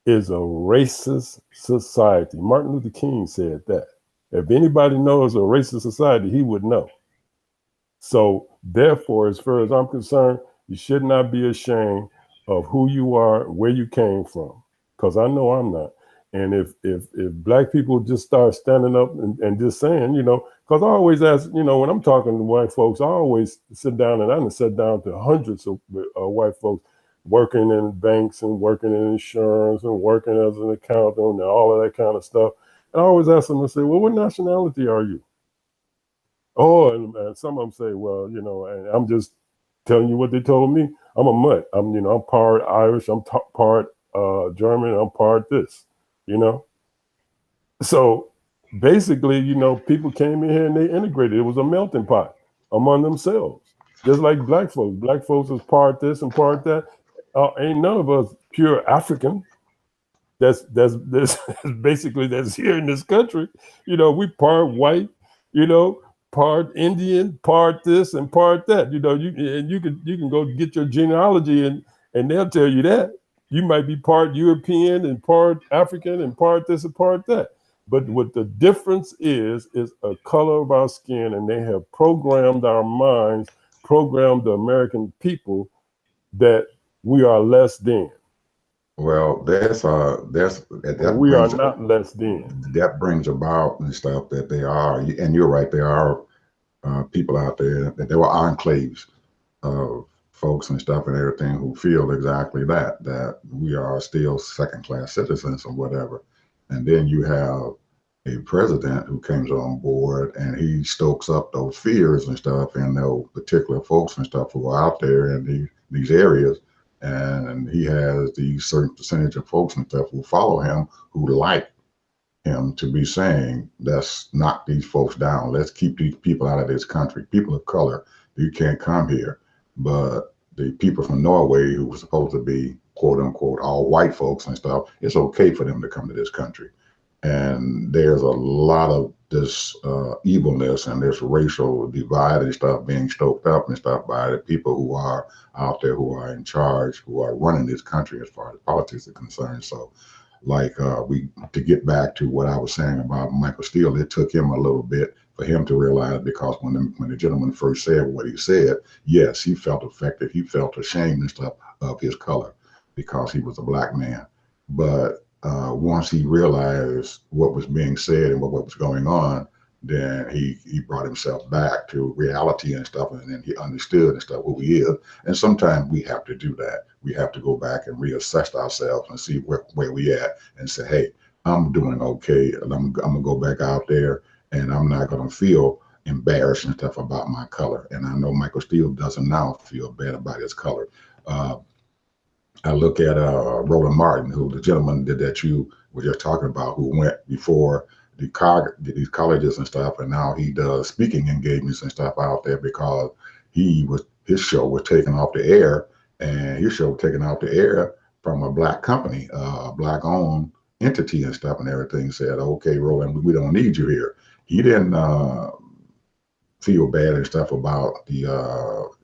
is a racist society. Martin Luther King said that. If anybody knows a racist society, he would know. So therefore, as far as I'm concerned, you should not be ashamed of who you are, where you came from, because I know I'm not. And if black people just start standing up and just saying, you know, because I always ask, you know, when I'm talking to white folks, I always sit down, and I done sat down to hundreds of white folks working in banks and working in insurance and working as an accountant and all of that kind of stuff. And I always ask them to say, well, what nationality are you? Oh, and some of them say, well, you know, and I'm just telling you what they told me. I'm a mutt. I'm part Irish. I'm part German. I'm part this, you know. So basically, you know, people came in here and they integrated. It was a melting pot among themselves, just like black folks. Black folks is part this and part that. Ain't none of us pure African. That's basically that's here in this country. You know, we part white. You know, part Indian, part this and part that. You know, you can go get your genealogy and they'll tell you that. You might be part European and part African and part this and part that. But what the difference is a color of our skin, and they have programmed our minds, programmed the American people that we are less than. Well, we are not less than. That brings about and stuff that they are, and you're right, there are people out there that there were enclaves of folks and stuff and everything who feel exactly that we are still second-class citizens or whatever. And then you have a president who comes on board and he stokes up those fears and stuff in those particular folks and stuff who are out there in these areas. And he has the certain percentage of folks and stuff who follow him who like him to be saying, let's knock these folks down. Let's keep these people out of this country. People of color, you can't come here. But the people from Norway who were supposed to be, quote unquote, all white folks and stuff, it's okay for them to come to this country. And there's a lot of this evilness and this racial divide and stuff being stoked up and stuff by the people who are out there, who are in charge, who are running this country as far as politics are concerned. So like to get back to what I was saying about Michael Steele, it took him a little bit for him to realize, because when the gentleman first said what he said, yes, he felt affected. He felt ashamed and stuff of his color because he was a black man. But once he realized what was being said and what was going on, then he brought himself back to reality and stuff, and then he understood and stuff who he is. And sometimes we have to do that. We have to go back and reassess ourselves and see where we at and say, hey, I'm doing okay. And I'm gonna go back out there and I'm not gonna feel embarrassed and stuff about my color. And I know Michael Steele doesn't now feel bad about his color. I look at Roland Martin, who the gentleman that you were just talking about, who went before these colleges and stuff, and now he does speaking engagements and stuff out there because his show was taken off the air, and his show was taken off the air from a black company, black-owned entity and stuff, and everything. Said, okay, Roland, we don't need you here. He didn't feel bad and stuff about the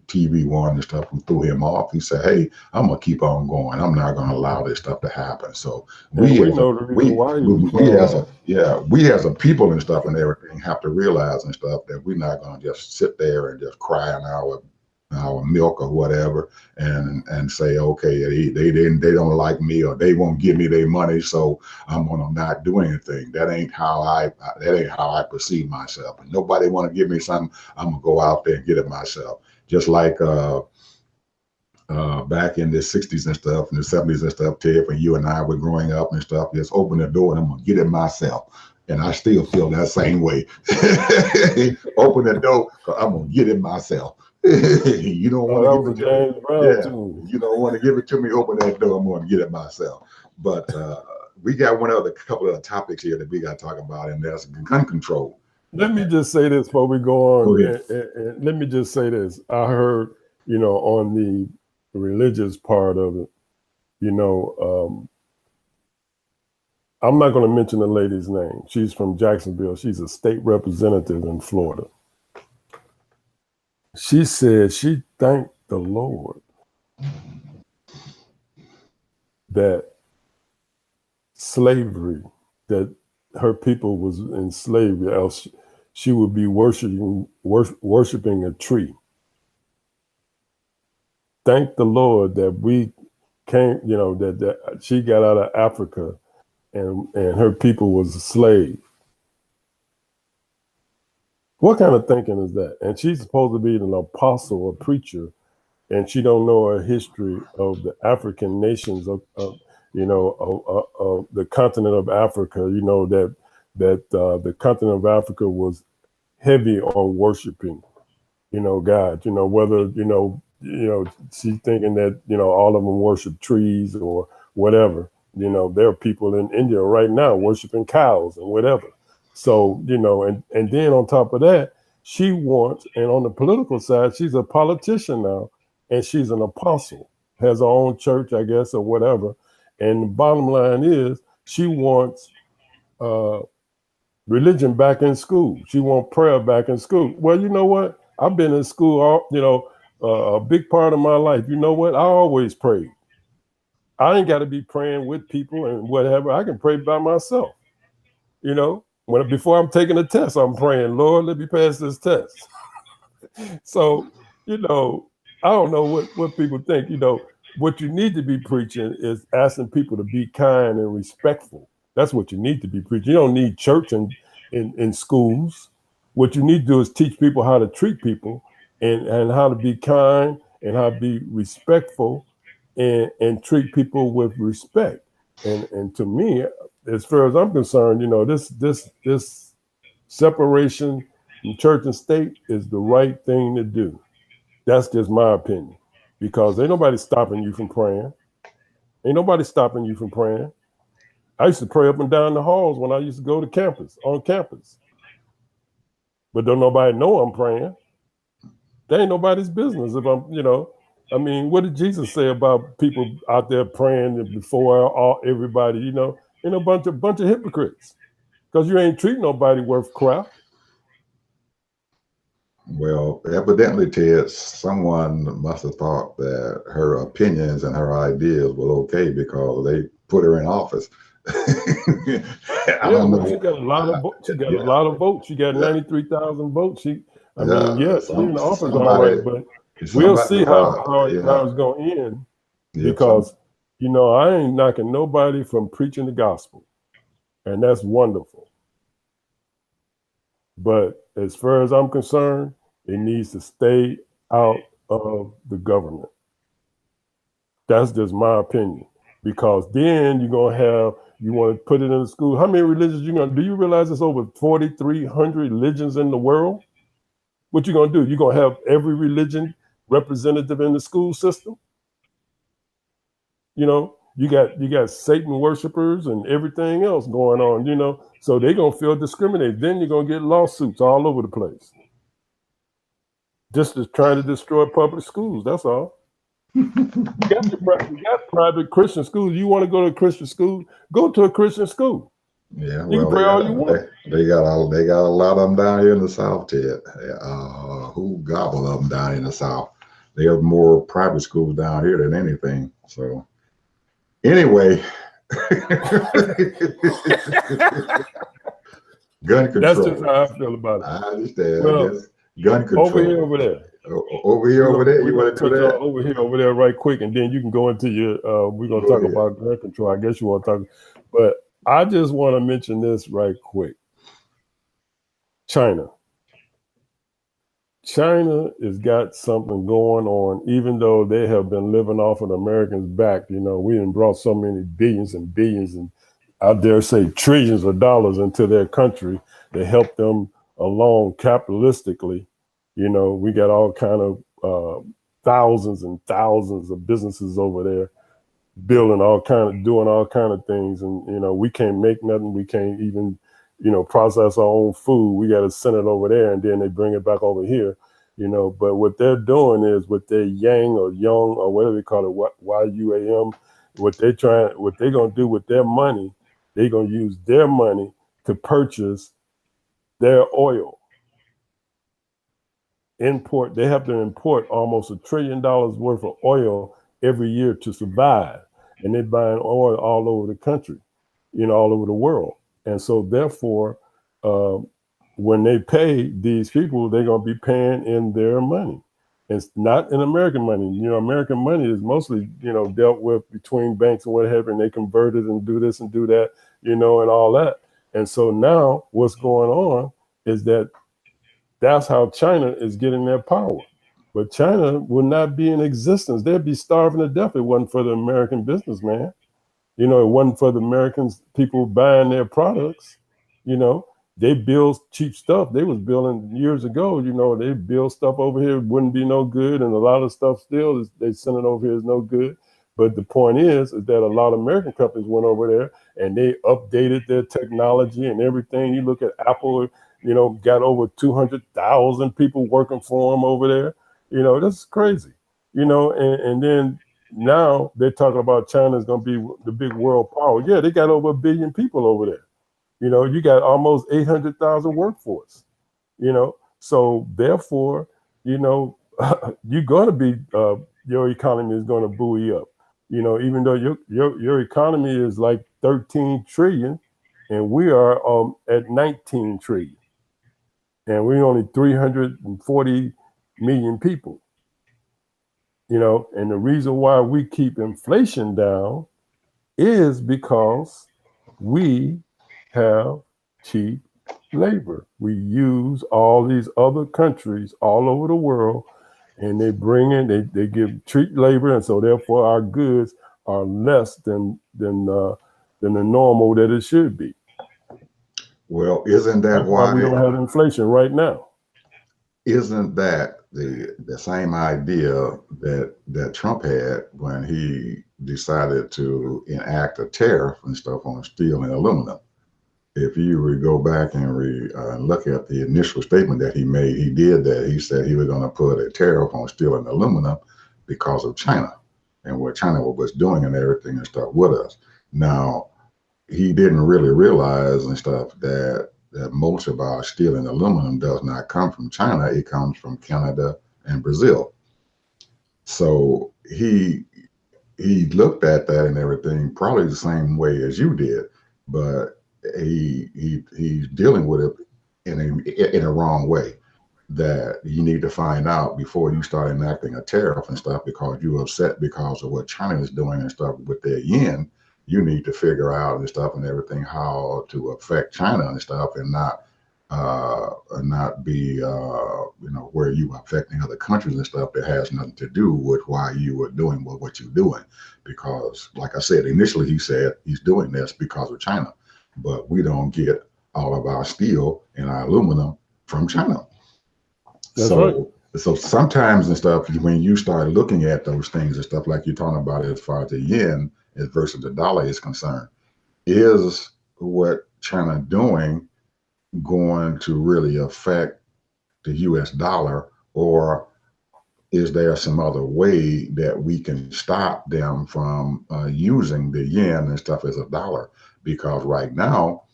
TV one and stuff who threw him off. He said, hey, I'm gonna keep on going. I'm not gonna allow this stuff to happen. So we as a people and stuff and everything have to realize and stuff that we're not gonna just sit there and just cry in our milk or whatever and say, okay, they don't like me, or they won't give me their money, so I'm gonna not do anything. That ain't how I perceive myself. And nobody want to give me something, I'm gonna go out there and get it myself. Just like back in the 60s and stuff, and the 70s and stuff, Ted, when you and I were growing up and stuff, just open the door and I'm gonna get it myself. And I still feel that same way. Open the door, I'm gonna get it myself. You don't want to give it to me. You don't want to give it to me. Open that door, I'm going to get it myself. But we got couple of topics here that we got to talk about, and that's gun control. Let me just say this before we go on. And let me just say this. I heard, on the religious part of it, I'm not going to mention the lady's name. She's from Jacksonville. She's a state representative in Florida. She said she thanked the Lord that slavery, that her people was in slavery, else she would be worshiping a tree. Thank the Lord that we came, that she got out of Africa and her people was a slave. What kind of thinking is that? And she's supposed to be an apostle, a preacher, and she don't know a history of the African nations of the continent of Africa. That the continent of Africa was heavy on worshiping, God. Whether she's thinking that all of them worship trees or whatever. There are people in India right now worshiping cows and whatever. So, and then on top of that, she wants, and on the political side, she's a politician now, and she's an apostle, has her own church, I guess, or whatever. And the bottom line is she wants religion back in school. She wants prayer back in school. Well, you know what? I've been in school, a big part of my life. You know what? I always prayed. I ain't got to be praying with people and whatever. I can pray by myself, before I'm taking a test, I'm praying, Lord, let me pass this test. So, I don't know what people think. What you need to be preaching is asking people to be kind and respectful. That's what you need to be preaching. You don't need church in schools. What you need to do is teach people how to treat people and how to be kind and how to be respectful and treat people with respect. And to me, as far as I'm concerned, this separation from church and state is the right thing to do. That's just my opinion, because ain't nobody stopping you from praying. Ain't nobody stopping you from praying. I used to pray up and down the halls when I used to go to on campus. But don't nobody know I'm praying. That ain't nobody's business if I'm, what did Jesus say about people out there praying before everybody, ain't a bunch of hypocrites, because you ain't treating nobody worth crap. Well, evidently, Ted, someone must have thought that her opinions and her ideas were okay because they put her in office. I don't know. She got a lot of votes. She got a lot of votes. She got 93,000 votes. She's in office all right, but we'll see how it's going to end, because I ain't knocking nobody from preaching the gospel, and that's wonderful. But as far as I'm concerned, it needs to stay out of the government. That's just my opinion, because then you're going to have, you want to put it in the school. How many religions do you realize there's over 4,300 religions in the world? What you going to do? You're going to have every religion representative in the school system? You know, you got Satan worshipers and everything else going on, you know, so they're gonna feel discriminated. Then you're gonna get lawsuits all over the place. Just as trying to destroy public schools, that's all. You got private Christian schools. You want to go to a Christian school, go to a Christian school. Yeah, You well, can pray all you want. they got a lot of them down here in the South, Ted. Who gobble of them down in the South? They have more private schools down here than anything. So, anyway, gun control. That's just how I feel about it. I understand. Well, gun control. Over here, over there. Over here, over there. You want to do that? Over here, over there, right quick, and then you can go into your. We're gonna talk about gun control. I guess you want to talk, but I just want to mention this right quick. China has got something going on, even though they have been living off of the Americans' back. You know, we have brought so many billions and billions and I dare say trillions of dollars into their country to help them along capitalistically. You know, we got all kind of thousands and thousands of businesses over there building doing all kind of things. And, you know, we can't make nothing. We can't even, you know, process our own food. We got to send it over there and then they bring it back over here, you know. But what they're doing is with their Yang or Young or whatever they call it, YUAM, what they're going to do with their money, they're going to use their money to purchase their oil. They have to import almost $1 trillion worth of oil every year to survive. And they're buying oil all over the country, you know, all over the world. And so therefore, when they pay these people, they're going to be paying in their money. It's not in American money. You know, American money is mostly, you know, dealt with between banks and whatever, and they convert it and do this and do that, you know, and all that. And so now what's going on is that's how China is getting their power. But China would not be in existence. They'd be starving to death if it wasn't for the American businessman. You know, it wasn't for the Americans, people buying their products. You know, they build cheap stuff. They was building years ago, you know, they build stuff over here, wouldn't be no good. And a lot of stuff still, they send it over here is no good. But the point is that a lot of American companies went over there and they updated their technology and everything. You look at Apple, you know, got over 200,000 people working for them over there. You know, that's crazy, you know, and then now they're talking about China is going to be the big world power. Yeah, they got over 1 billion people over there. You know, you got almost 800,000 workforce, you know, so therefore, you know, you're going to be, your economy is going to buoy up, you know, even though your economy is like 13 trillion and we are at 19 trillion and we're only 340 million people, you know, and the reason why we keep inflation down is because we have cheap labor. We use all these other countries all over the world and they bring in, they give cheap labor. And so therefore our goods are less than the normal that it should be. Well, isn't that why we don't have inflation right now? Isn't that the same idea that Trump had when he decided to enact a tariff and stuff on steel and aluminum? If you would go back and look at the initial statement that he made, he did that. He said he was going to put a tariff on steel and aluminum because of China and what China was doing and everything and stuff with us. Now, he didn't really realize and stuff that most of our steel and aluminum does not come from China. It comes from Canada and Brazil. So he looked at that and everything probably the same way as you did, but he's dealing with it in a wrong way. That you need to find out before you start enacting a tariff and stuff because you're upset because of what China is doing and stuff with their yen. You need to figure out and stuff and everything how to affect China and stuff and not be you know, where you are affecting other countries and stuff that has nothing to do with why you are doing what you're doing. Because like I said, initially he said he's doing this because of China, but we don't get all of our steel and our aluminum from China. That's right. So sometimes and stuff, when you start looking at those things and stuff like you're talking about as far as the yen versus the dollar is concerned, is what China doing going to really affect the US dollar, or is there some other way that we can stop them from using the yen and stuff as a dollar? Because right now,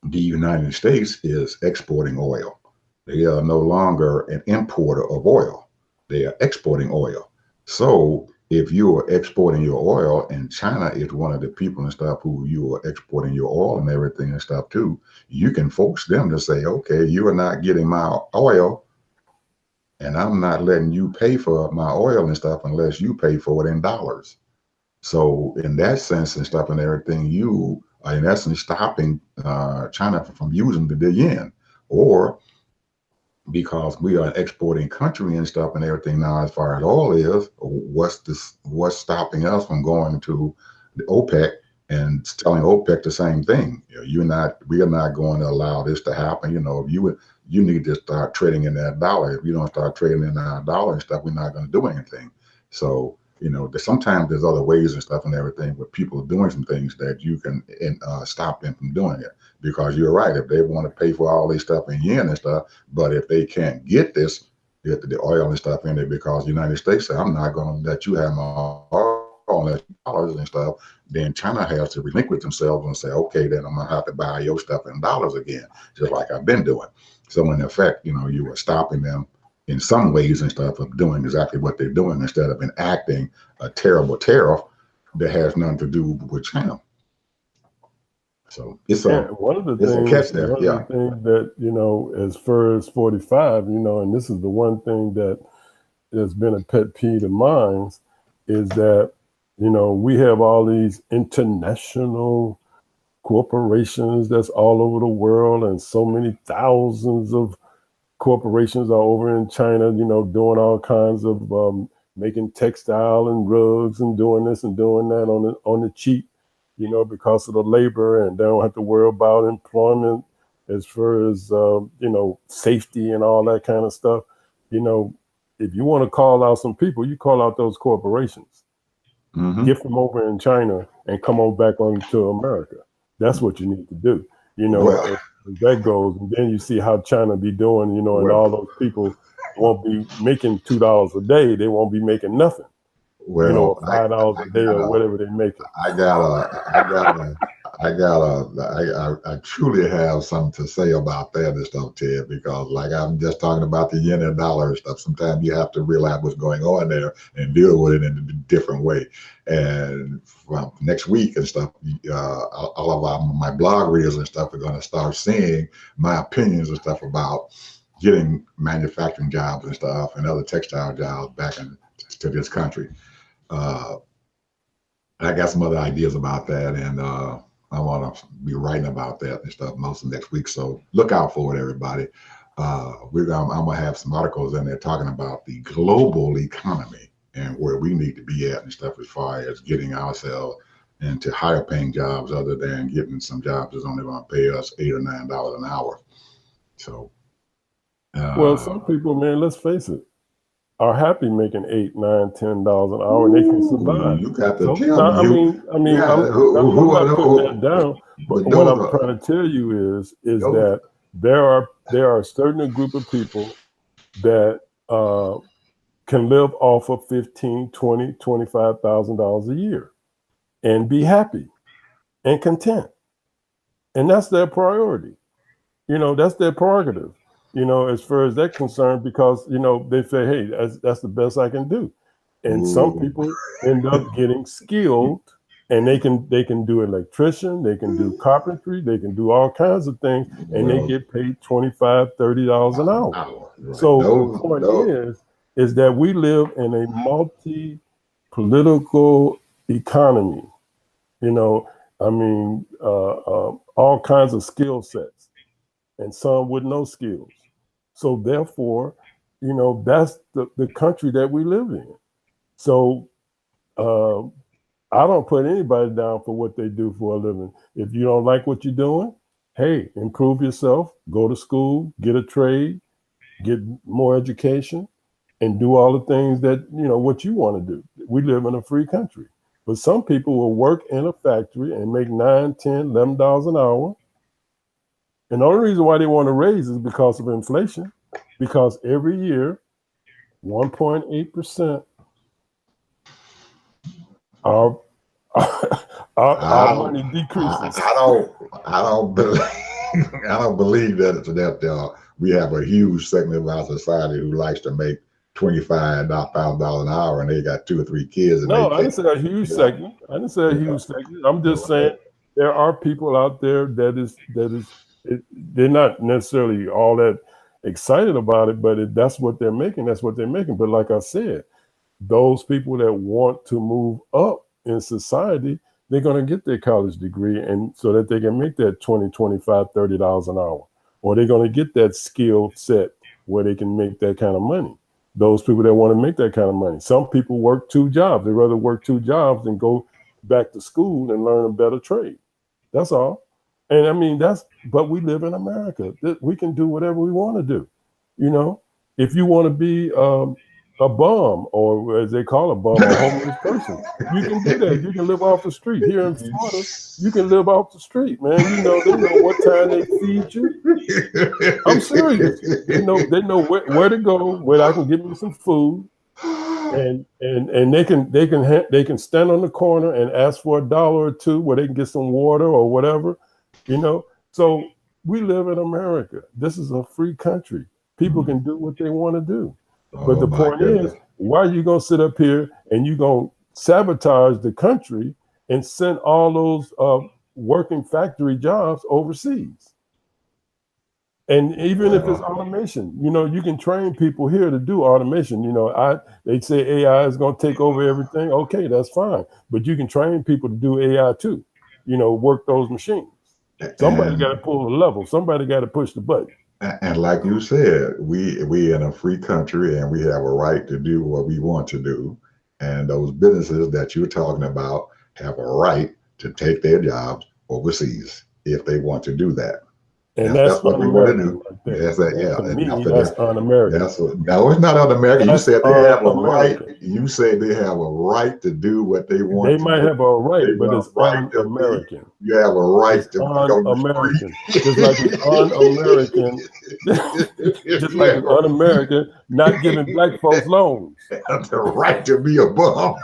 the United States is exporting oil. They are no longer an importer of oil. They are exporting oil. So if you are exporting your oil, and China is one of the people and stuff who you are exporting your oil and everything and stuff to, you can force them to say, okay, you are not getting my oil, and I'm not letting you pay for my oil and stuff unless you pay for it in dollars. So in that sense and stuff and everything, you are in essence stopping China from using the yen, or because we are an exporting country and stuff and everything now, as far as oil is, what's stopping us from going to the OPEC and telling OPEC the same thing? We are not going to allow this to happen. You need to start trading in that dollar. If you don't start trading in that dollar and stuff, we're not going to do anything. So sometimes there's other ways and stuff and everything where people are doing some things that you can stop them from doing it. Because you're right, if they want to pay for all this stuff in yen and stuff, but if they can't get the oil and stuff in there, because the United States said, I'm not going to let you have my oil unless dollars and stuff, then China has to relinquish themselves and say, okay, then I'm going to have to buy your stuff in dollars again, just like I've been doing. So in effect, you are stopping them in some ways and stuff of doing exactly what they're doing, instead of enacting a terrible tariff that has nothing to do with China. So it's one of the things that, as far as 45, and this is the one thing that has been a pet peeve of mine, is that, we have all these international corporations that's all over the world, and so many thousands of corporations are over in China, doing all kinds of making textile and rugs and doing this and doing that on the cheap, because of the labor, and they don't have to worry about employment as far as, safety and all that kind of stuff. If you want to call out some people, you call out those corporations, get them over in China and come on back onto America. That's what you need to do. If that goes, and then you see how China be doing, and all those people won't be making $2 a day. They won't be making nothing. Well, $5 a day or whatever they make it. I truly have something to say about that and stuff, Ted, because like I'm just talking about the yen and dollar and stuff. Sometimes you have to realize what's going on there and deal with it in a different way. And from next week and stuff, all of my blog readers and stuff are going to start seeing my opinions and stuff about getting manufacturing jobs and stuff and other textile jobs back into this country. I got some other ideas about that, and I want to be writing about that and stuff most of next week. So look out for it, everybody. I'm gonna have some articles in there talking about the global economy and where we need to be at and stuff as far as getting ourselves into higher paying jobs, other than getting some jobs that's only going to pay us $8 or $9 an hour. So, well, some people, man, let's face it, are happy making $8, $9, $10 an hour, and they can survive. You got to tell me. I'm not putting that down. But what I'm trying to tell you is that there are a certain group of people that can live off of $15,000, $20,000, $25,000 a year and be happy and content, and that's their priority. That's their prerogative. As far as that's concerned, because, they say, hey, that's the best I can do. And some people end up getting skilled, and they can do electrician, they can do carpentry, they can do all kinds of things, and they get paid $25, $30 an hour. Right. So the point is that we live in a multi-political economy, all kinds of skill sets, and some with no skills. So therefore, that's the country that we live in. So I don't put anybody down for what they do for a living. If you don't like what you're doing, hey, improve yourself, go to school, get a trade, get more education, and do all the things that, what you want to do. We live in a free country. But some people will work in a factory and make $9, $10, $11 an hour. And the only reason why they want to raise is because of inflation, because every year, 1.8% our money decreases. I don't believe that we have a huge segment of our society who likes to make $25,000 an hour, and they got 2 or 3 kids. No, I didn't say a huge segment. I'm just saying there are people out there they're not necessarily all that excited about it, but that's what they're making. That's what they're making. But like I said, those people that want to move up in society, they're going to get their college degree, and so that they can make that $20, $25, $30 an hour, or they're going to get that skill set where they can make that kind of money. Those people that want to make that kind of money. Some people work 2 jobs. They'd rather work 2 jobs than go back to school and learn a better trade. That's all. And I mean, but we live in America. We can do whatever we want to do. If you want to be a bum, or as they call a bum, a homeless person, you can do that. You can live off the street. Here in Florida, you can live off the street, man. They know what time they feed you. I'm serious. They know where to go, where I can get me some food, and they can stand on the corner and ask for $1 or $2 where they can get some water or whatever. So we live in America. This is a free country. People can do what they want to do. But the point is, why are you going to sit up here and you're going to sabotage the country and send all those working factory jobs overseas? And even if it's automation, you can train people here to do automation. They say AI is going to take over everything. Okay, that's fine. But you can train people to do AI too, work those machines. Somebody got to pull the lever. Somebody got to push the button. And like you said, we in a free country, and we have a right to do what we want to do. And those businesses that you're talking about have a right to take their jobs overseas if they want to do that. And that's what we want to do. Right, that's un-American. No, it's not un-American. You said they have a right. You say they have a right to do what they want. They might have a right, but it's un-American. You have a right to un-American. Just like it's un-American. Just like it's un-American not giving black folks loans. The right to be a bum.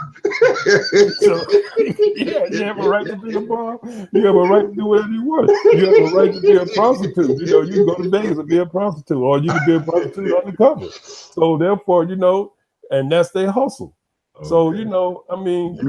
You have a right to be a bum. You have a right to do whatever you want. You have a right to be a prostitute. You can go to Vegas and be a prostitute, or you can be a prostitute undercover. So therefore, and that's their hustle. Okay. So,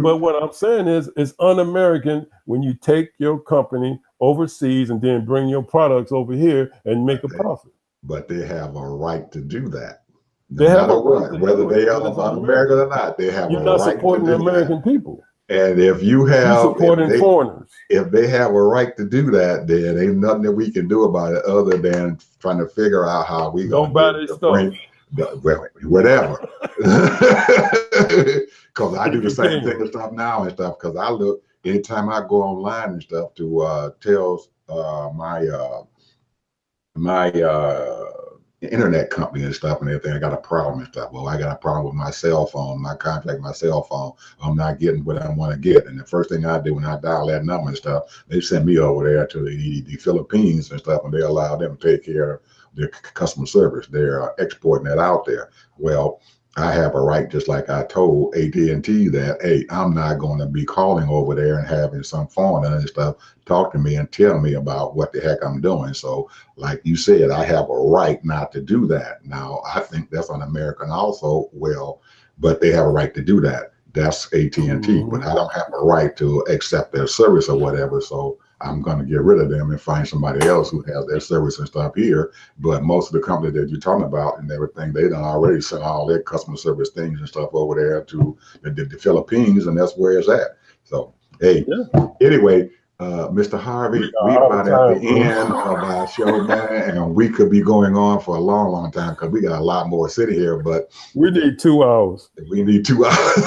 but what I'm saying is it's un-American when you take your company overseas and then bring your products over here and make a profit. But they have a right to do that. They have a right, whether they are un-American or not. They have You're not supporting the American people. And if you have supporting foreigners, if they have a right to do that, then ain't nothing that we can do about it other than trying to figure out how we don't buy their stuff. Whatever. Because I do the same thing and stuff now and stuff. Because I look anytime I go online and stuff to tell my internet company and stuff and everything, I got a problem and stuff. Well, I got a problem with my cell phone, my cell phone. I'm not getting what I want to get. And the first thing I do when I dial that number and stuff, they send me over there to the Philippines and stuff, and they allow them to take care of their customer service. They're exporting that out there. Well, I have a right, just like I told AT&T that, hey, I'm not going to be calling over there and having some foreigner and stuff talk to me and tell me about what the heck I'm doing. So like you said, I have a right not to do that. Now, I think that's un-American also. Well, but they have a right to do that. That's AT&T, but I don't have a right to accept their service or whatever. So I'm going to get rid of them and find somebody else who has their service and stuff here. But most of the companies that you're talking about and everything, they done already sent all their customer service things and stuff over there to the Philippines, and that's where it's at. So, hey, anyway, Mr. Harvey, we about at the end of our show, man, and we could be going on for a long, long time because we got a lot more sitting here, but we need 2 hours. We need 2 hours.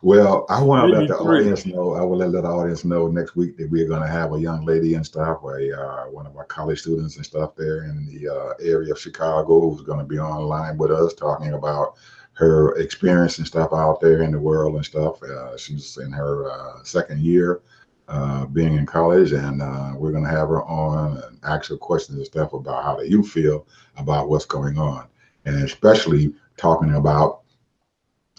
Well, I want to let Maybe the 3. audience know. I will let the audience know next week that we're going to have a young lady and stuff, one of our college students and stuff there in the area of Chicago, who's going to be online with us talking about her experience and stuff out there in the world and stuff. She's in her second year being in college, and we're going to have her on and ask her questions and stuff about how do you feel about what's going on, and especially talking about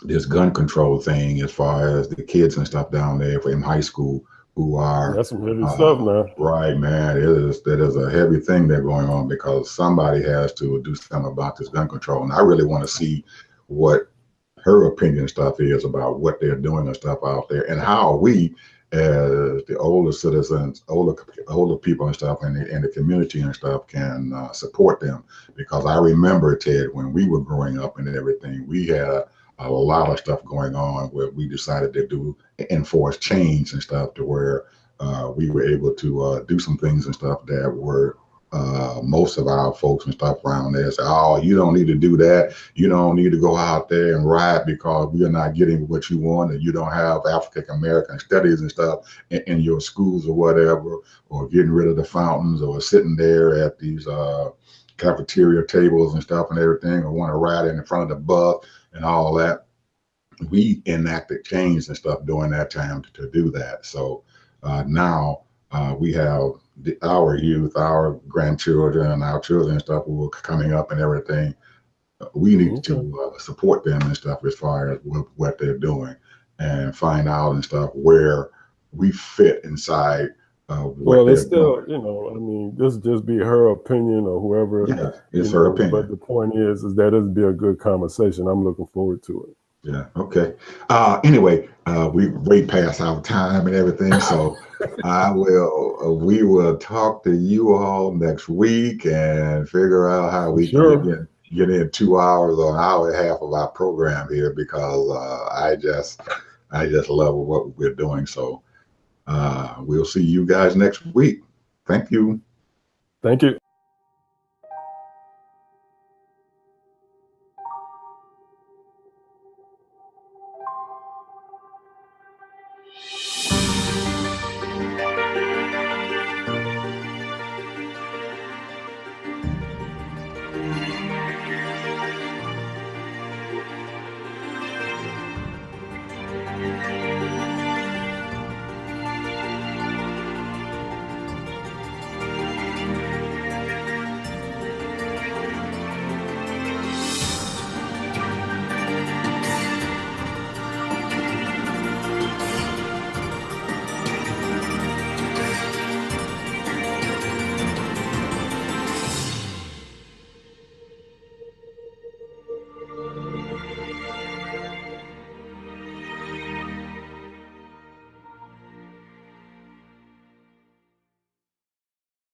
this gun control thing as far as the kids and stuff down there in high school who are That's some heavy stuff now. right, man. That is a heavy thing that's going on because somebody has to do something about this gun control. And I really want to see what her opinion stuff is about what they're doing and stuff out there, and how we as the older citizens, older people and stuff in the community and stuff can support them. Because I remember, Ted, when we were growing up and everything, we had a lot of stuff going on where we decided to enforce change and stuff to where we were able to do some things and stuff that were most of our folks and stuff around there say, oh, you don't need to do that. You don't need to go out there and riot because we are not getting what you want, and you don't have African American studies and stuff in your schools or whatever, or getting rid of the fountains, or sitting there at these cafeteria tables and stuff and everything, or want to riot in front of the bus and all that. We enacted change and stuff during that time to do that. So now we have our youth, our grandchildren, our children and stuff who are coming up and everything. We need to support them and stuff as far as what they're doing, and find out and stuff where we fit inside. Well, it's still, I mean, this just be her opinion or whoever. Yeah, it's her opinion. But the point is that it'll be a good conversation. I'm looking forward to it. Yeah. Okay. Anyway, we way past our time and everything, so we will talk to you all next week and figure out how we can get in 2 hours or an hour and a half of our program here, because I just love what we're doing. So we'll see you guys next week. Thank you. Thank you.